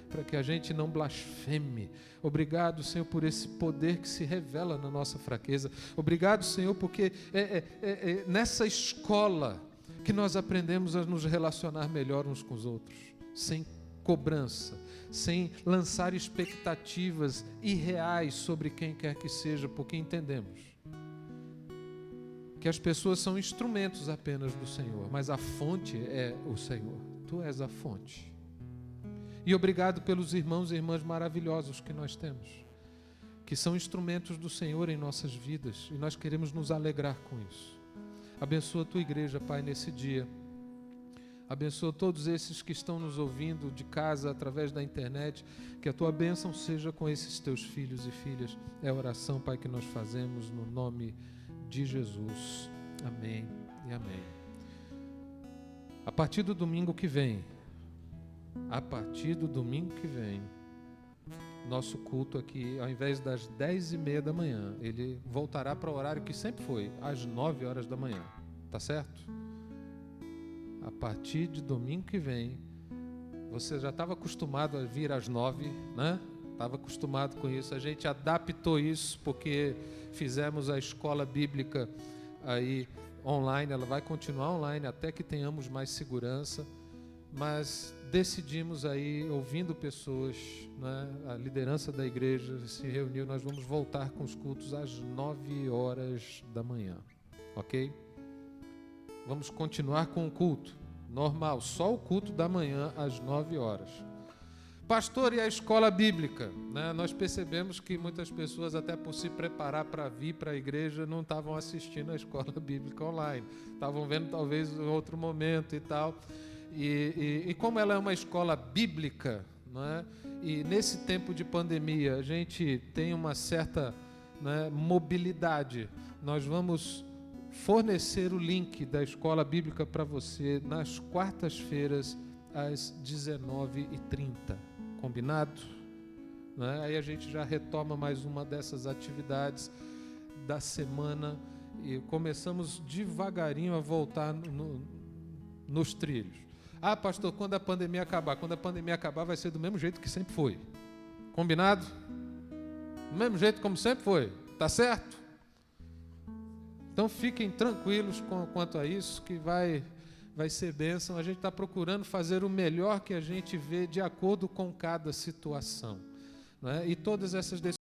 para que a gente não blasfeme. Obrigado, Senhor, por esse poder que se revela na nossa fraqueza. Obrigado, Senhor, porque é nessa escola que nós aprendemos a nos relacionar melhor uns com os outros, sem cobrança, sem lançar expectativas irreais sobre quem quer que seja, porque entendemos que as pessoas são instrumentos apenas do Senhor, mas a fonte é o Senhor. Tu és a fonte. E obrigado pelos irmãos e irmãs maravilhosos que nós temos, que são instrumentos do Senhor em nossas vidas, e nós queremos nos alegrar com isso. Abençoa a Tua igreja, Pai, nesse dia. Abençoa todos esses que estão nos ouvindo de casa, através da internet, que a Tua bênção seja com esses Teus filhos e filhas. É a oração, Pai, que nós fazemos no nome de Jesus. Amém e amém. A partir do domingo que vem, nosso culto aqui, ao invés das 10h30 da manhã, ele voltará para o horário que sempre foi, às 9 horas da manhã. Tá certo? A partir de domingo que vem, você já estava acostumado a vir às 9, né? Estava acostumado com isso. A gente adaptou isso porque fizemos a escola bíblica aí online. Ela vai continuar online até que tenhamos mais segurança. Mas decidimos aí, ouvindo pessoas, né? A liderança da igreja se reuniu. Nós vamos voltar com os cultos às 9 horas da manhã. Ok? Vamos continuar com o culto normal, só o culto da manhã às 9 horas. Pastor, e a escola bíblica? Né? Nós percebemos que muitas pessoas, até por se preparar para vir para a igreja, não estavam assistindo a escola bíblica online. Estavam vendo talvez em outro momento e tal. E como ela é uma escola bíblica, né? E nesse tempo de pandemia a gente tem uma certa, né, mobilidade, nós vamos fornecer o link da escola bíblica para você nas quartas-feiras às 19h30, combinado? Né? Aí a gente já retoma mais uma dessas atividades da semana e começamos devagarinho a voltar nos trilhos. Ah, pastor, quando a pandemia acabar? Quando a pandemia acabar vai ser do mesmo jeito que sempre foi, combinado? Do mesmo jeito como sempre foi, tá certo? Então fiquem tranquilos quanto a isso, que vai ser bênção. A gente está procurando fazer o melhor que a gente vê de acordo com cada situação, né? E todas essas decisões